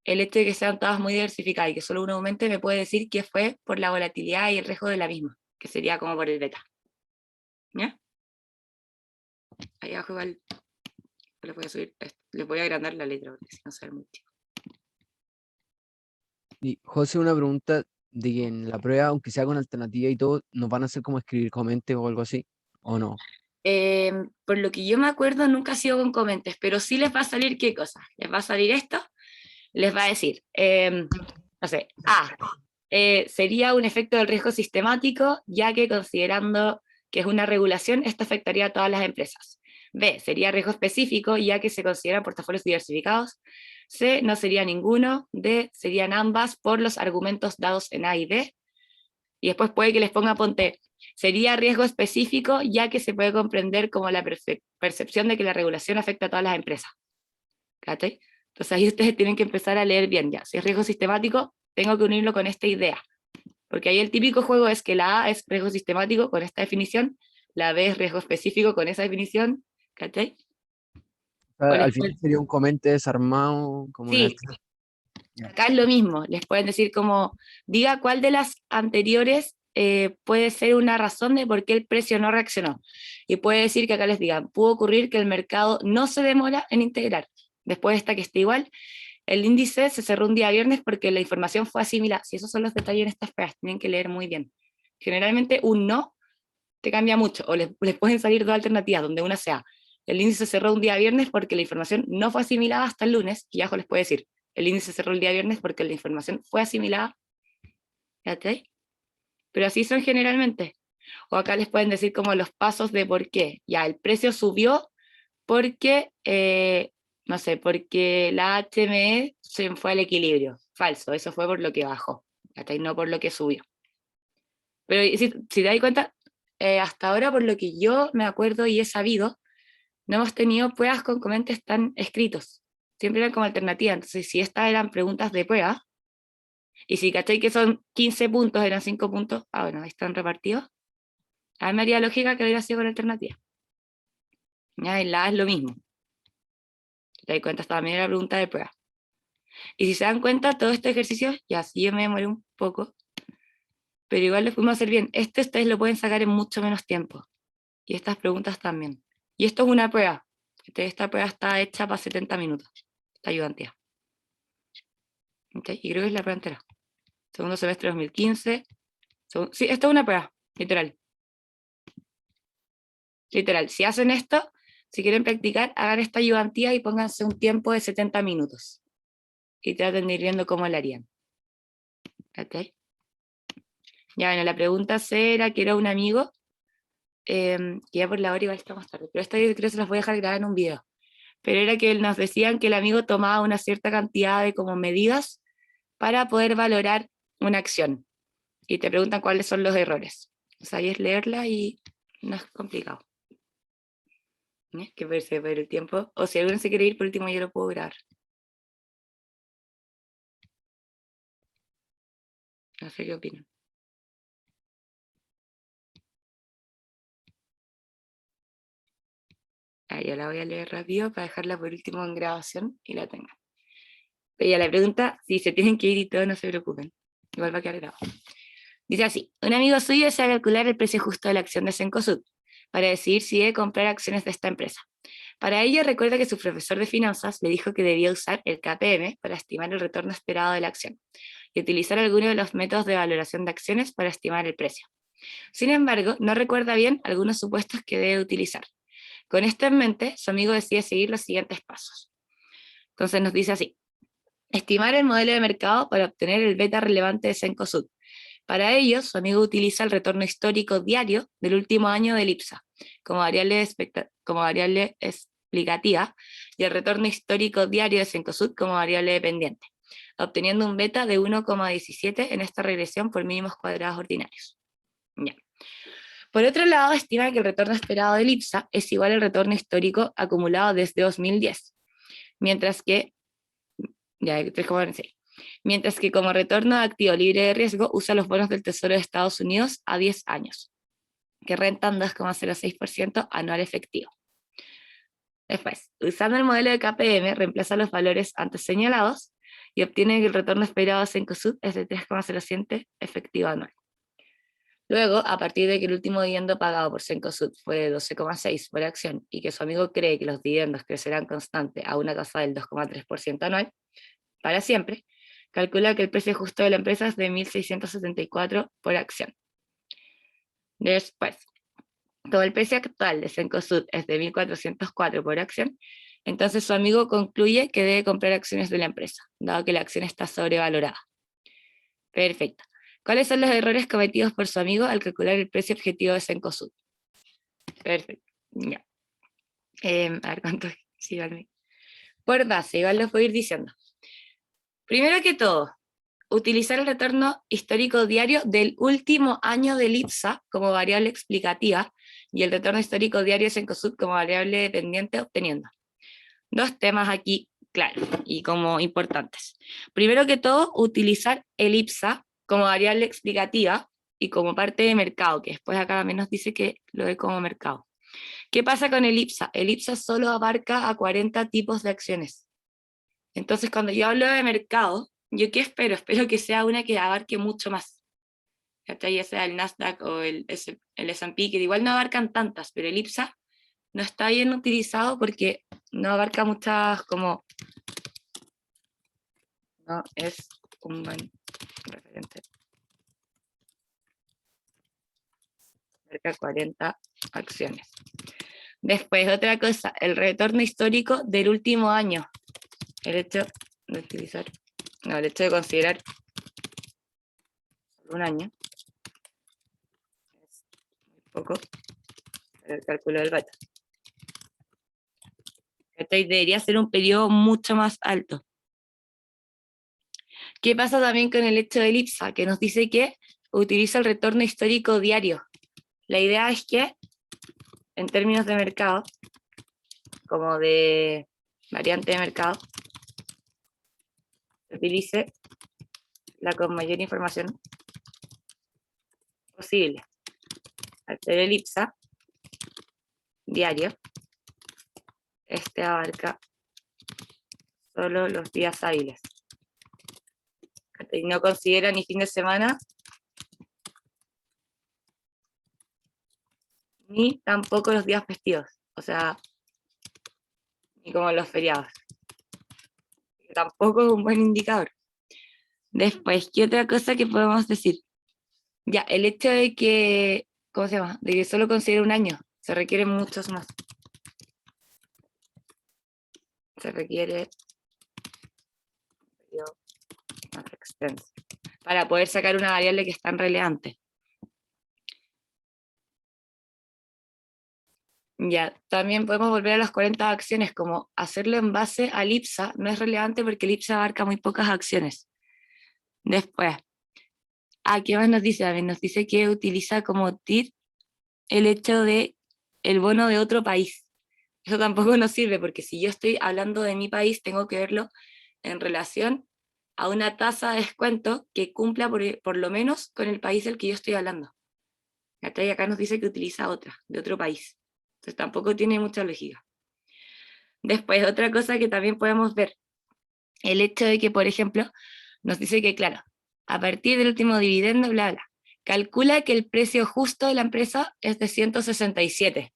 el hecho de que sean todas muy diversificadas y que solo uno aumente me puede decir que fue por la volatilidad y el riesgo de la misma, que sería como por el beta. ¿Ya? Ahí abajo igual les voy a subir, les voy a agrandar la letra porque si no se ve muy chico. Y José, una pregunta de que en la prueba, aunque sea con alternativa y todo, ¿nos van a hacer como escribir comentes o algo así? ¿O no? Por lo que yo me acuerdo, nunca ha sido con comentes, pero sí les va a salir ¿qué cosa? Les va a salir esto, les va a decir, no sé, sería un efecto del riesgo sistemático, ya que considerando que es una regulación, esto afectaría a todas las empresas. B, sería riesgo específico, ya que se consideran portafolios diversificados. C, no sería ninguno. D, serían ambas por los argumentos dados en A y B. Y después puede que les ponga ponte, sería riesgo específico, ya que se puede comprender como la percepción de que la regulación afecta a todas las empresas. ¿Cachai? Entonces ahí ustedes tienen que empezar a leer bien ya. Si es riesgo sistemático, tengo que unirlo con esta idea. Porque ahí el típico juego es que la A es riesgo sistemático con esta definición, la B es riesgo específico con esa definición, ¿cachai? O sea, O les al final pueden- sería un comente desarmado, como una... Sí, acá es lo mismo, les pueden decir como, diga cuál de las anteriores puede ser una razón de por qué el precio no reaccionó. Y puede decir que acá les digan, pudo ocurrir que el mercado no se demora en integrar. Después esta que esté igual, el índice se cerró un día viernes porque la información fue asimilada. Si esos son los detalles en estas pruebas, tienen que leer muy bien. Generalmente un no te cambia mucho, o les pueden salir dos alternativas, donde una sea, el índice cerró un día viernes porque la información no fue asimilada hasta el lunes, y abajo les puede decir, el índice cerró el día viernes porque la información fue asimilada, ¿cachai? Pero así son generalmente. O acá les pueden decir como los pasos de por qué. Ya, el precio subió porque, no sé, porque la HME se fue al equilibrio. Falso, eso fue por lo que bajó, ¿cachai? No por lo que subió. Pero si te das cuenta, hasta ahora, por lo que yo me acuerdo y he sabido, no hemos tenido pruebas con comentes tan escritos. Siempre eran como alternativa. Entonces, si estas eran preguntas de prueba, y si cachai que son 15 puntos, eran 5 puntos, bueno, ahí están repartidos, a mí me haría lógica que hubiera sido con alternativa. Ya, en la A es lo mismo. Si te das cuenta, esta también era pregunta de prueba. Y si se dan cuenta, todo este ejercicio, ya sí yo me demoré un poco, pero igual lo fuimos a hacer bien. Ustedes lo pueden sacar en mucho menos tiempo. Y estas preguntas también. Y esto es una prueba. Esta prueba está hecha para 70 minutos. Esta ayudantía. ¿Okay? Y creo que es la prueba entera. Segundo semestre 2015. Sí, esto es una prueba, literal. Literal. Si hacen esto, si quieren practicar, hagan esta ayudantía y pónganse un tiempo de 70 minutos. Y traten de ir viendo cómo la harían. ¿Ok? Ya, bueno, la pregunta C era que era un amigo, que ya por la hora igual estamos tarde, pero esta yo creo que se las voy a dejar grabar en un video. Pero era que nos decían que el amigo tomaba una cierta cantidad de como medidas para poder valorar una acción. Y te preguntan cuáles son los errores. O sea, ahí es leerla y no es complicado. Que verse por el tiempo. O si alguno se quiere ir, por último yo lo puedo grabar. No sé qué opinan. Yo la voy a leer rápido para dejarla por último en grabación y la tengan. Ella le pregunta si se tienen que ir y todo, no se preocupen. Igual va a quedar grabado. Dice así: un amigo suyo desea calcular el precio justo de la acción de Cencosud para decidir si debe comprar acciones de esta empresa. Para ello, recuerda que su profesor de finanzas le dijo que debía usar el KPM para estimar el retorno esperado de la acción y utilizar alguno de los métodos de valoración de acciones para estimar el precio. Sin embargo, no recuerda bien algunos supuestos que debe utilizar. Con esto en mente, su amigo decide seguir los siguientes pasos. Entonces nos dice así: estimar el modelo de mercado para obtener el beta relevante de Cencosud. Para ello, su amigo utiliza el retorno histórico diario del último año del IPSA como variable explicativa y el retorno histórico diario de Cencosud como variable dependiente, obteniendo un beta de 1,17 en esta regresión por mínimos cuadrados ordinarios. Ya. Por otro lado, estima que el retorno esperado del IPSA es igual al retorno histórico acumulado desde 2010, mientras que, ya 3,6. Mientras que como retorno de activo libre de riesgo usa los bonos del Tesoro de Estados Unidos a 10 años, que rentan 2,06% anual efectivo. Después, usando el modelo de KPM, reemplaza los valores antes señalados y obtiene que el retorno esperado de Cencosud es de 3,07 efectivo anual. Luego, a partir de que el último dividendo pagado por Cencosud fue de 12,6 por acción y que su amigo cree que los dividendos crecerán constante a una tasa del 2,3% anual, para siempre, calcula que el precio justo de la empresa es de 1.674 por acción. Después, como el precio actual de Cencosud es de 1.404 por acción, entonces su amigo concluye que debe comprar acciones de la empresa, dado que la acción está sobrevalorada. Perfecto. ¿Cuáles son los errores cometidos por su amigo al calcular el precio objetivo de Cencosud? Perfecto. Ya. A ver cuánto es. Sí, vale. Por base, igual los voy a ir diciendo. Primero que todo, utilizar el retorno histórico diario del último año del IPSA como variable explicativa y el retorno histórico diario de Cencosud como variable dependiente, obteniendo dos temas aquí claros y como importantes. Primero que todo, utilizar el IPSA como variable explicativa y como parte de mercado, que después acá también nos dice que lo ve como mercado. ¿Qué pasa con el IPSA? El IPSA solo abarca a 40 tipos de acciones. Entonces, cuando yo hablo de mercado, ¿yo qué espero? Espero que sea una que abarque mucho más. Ya sea el Nasdaq o el S&P, que igual no abarcan tantas, pero el IPSA no está bien utilizado porque no abarca muchas como... No es un buen referente. Abarca 40 acciones. Después, otra cosa, el retorno histórico del último año. El hecho de utilizar... No, el hecho de considerar un año es muy poco para el cálculo del beta. Debería ser un periodo mucho más alto. ¿Qué pasa también con el hecho del IPSA? Que nos dice que utiliza el retorno histórico diario. La idea es que, en términos de mercado, como de variante de mercado, se utilice la con mayor información posible. Al ser el IPSA diario, este abarca solo los días hábiles. No considera ni fin de semana, ni tampoco los días festivos, o sea, ni como los feriados. Tampoco es un buen indicador. Después, ¿qué otra cosa que podemos decir? Ya, el hecho de que, ¿cómo se llama? De que solo considera un año, se requieren muchos más. Se requiere un periodo más extenso para poder sacar una variable que es tan relevante. Ya, también podemos volver a las 40 acciones, como hacerlo en base al IPSA no es relevante porque el IPSA abarca muy pocas acciones. Después, ¿qué más nos dice? A ver, nos dice que utiliza como TIR el hecho de el bono de otro país. Eso tampoco nos sirve, porque si yo estoy hablando de mi país, tengo que verlo en relación a una tasa de descuento que cumpla por lo menos con el país del que yo estoy hablando. Y acá nos dice que utiliza otra, de otro país. Entonces tampoco tiene mucha lógica. Después, otra cosa que también podemos ver, el hecho de que, por ejemplo, nos dice que, claro, a partir del último dividendo, bla, bla, calcula que el precio justo de la empresa es de 167.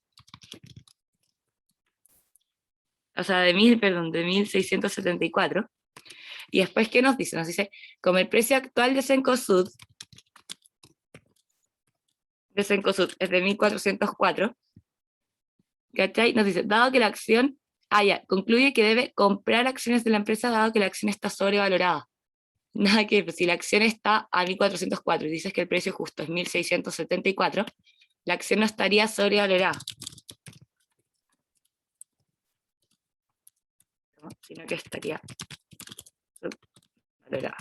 O sea, de 1674. Y después, ¿qué nos dice? Nos dice, como el precio actual de Cencosud es de 1404, ¿cachai? Nos dice, dado que la acción, concluye que debe comprar acciones de la empresa dado que la acción está sobrevalorada. Nada que ver, si la acción está a 1404 y dices que el precio justo es 1674, la acción no estaría sobrevalorada, ¿no? Sino que estaría subvalorada.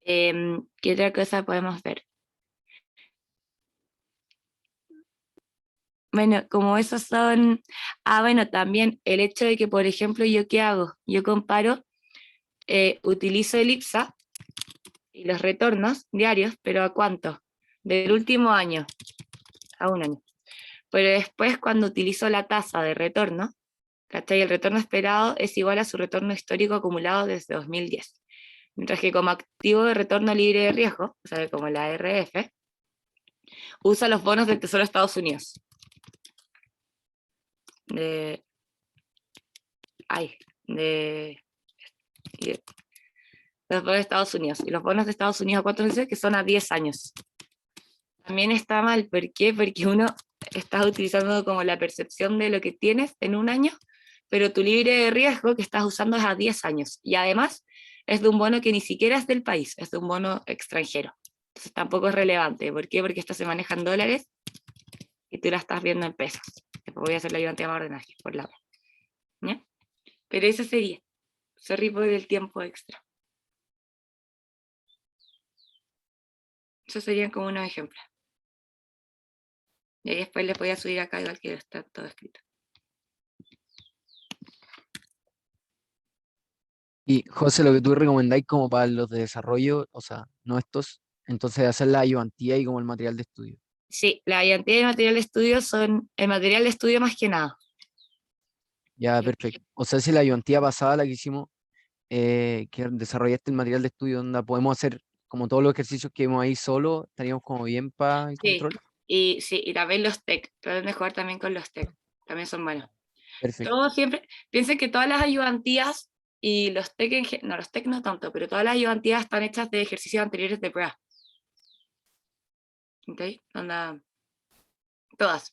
¿Qué otra cosa podemos ver? Bueno, como esos son... bueno, también el hecho de que, por ejemplo, ¿yo qué hago? Yo comparo, utilizo el IPSA y los retornos diarios, pero ¿a cuánto? Del último año, a un año. Pero después, cuando utilizo la tasa de retorno, ¿cachai? El retorno esperado es igual a su retorno histórico acumulado desde 2010. Mientras que como activo de retorno libre de riesgo, o sea, como la ARF, usa los bonos del Tesoro de Estados Unidos. Los bonos de Estados Unidos. Y los bonos de Estados Unidos, ¿cuántos dice? Que son a 10 años. También está mal, ¿por qué? Porque uno está utilizando como la percepción de lo que tienes en un año, pero tu libre de riesgo que estás usando es a 10 años. Y además es de un bono que ni siquiera es del país, es de un bono extranjero. Entonces tampoco es relevante. ¿Por qué? Porque esto se maneja en dólares y tú la estás viendo en pesos. Después voy a hacer la ayudante de ordenaje por la web. ¿Ya? Pero eso sería. Sorry por el tiempo extra. Esos serían como unos ejemplos. Y ahí después les voy a subir acá igual que está todo escrito. Y José, lo que tú recomendáis como para los de desarrollo, o sea, no estos, entonces hacer la ayudantía y como el material de estudio. Sí, la ayudantía y el material de estudio son el material de estudio más que nada. Ya, perfecto. O sea, si la ayudantía pasada, la que hicimos, que desarrollaste el material de estudio, donde podemos hacer como todos los ejercicios que vimos ahí solo, estaríamos como bien para el Sí, control. y también los TEC. Traten de jugar también con los TEC. También son buenos. Perfecto. Todo siempre, piensen que todas las ayudantías y los TEC, no, los TEC no tanto, pero todas las ayudantías están hechas de ejercicios anteriores de prueba. ¿Ok? Todas.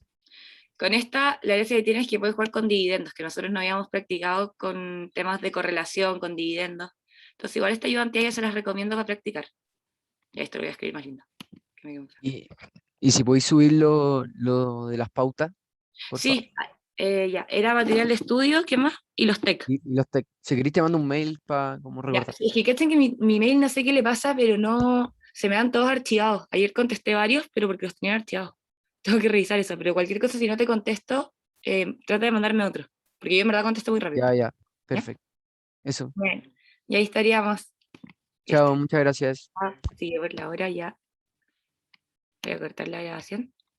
Con esta, la gracia que tienes es que puedes jugar con dividendos, que nosotros no habíamos practicado con temas de correlación, con dividendos. Entonces, igual esta ayudantía ya se las recomiendo para practicar. Ya esto lo voy a escribir más lindo. Que me quede muy feo. Y si podéis subir lo de las pautas, por favor. Sí, ya, era material de estudio, ¿qué más? Y los TEC. Y los si queréis te mando un mail para como Ya, recordar. es que cachen que mi mail no sé qué le pasa, pero no, se me dan todos archivados. Ayer contesté varios, pero porque los tenía archivados. Tengo que revisar eso, pero cualquier cosa, si no te contesto, trata de mandarme otro, porque yo en verdad contesto muy rápido. Ya, perfecto. Eso. Bueno, y ahí estaríamos. Chao, muchas gracias. Sigue por la hora ya. Voy a cortar la grabación.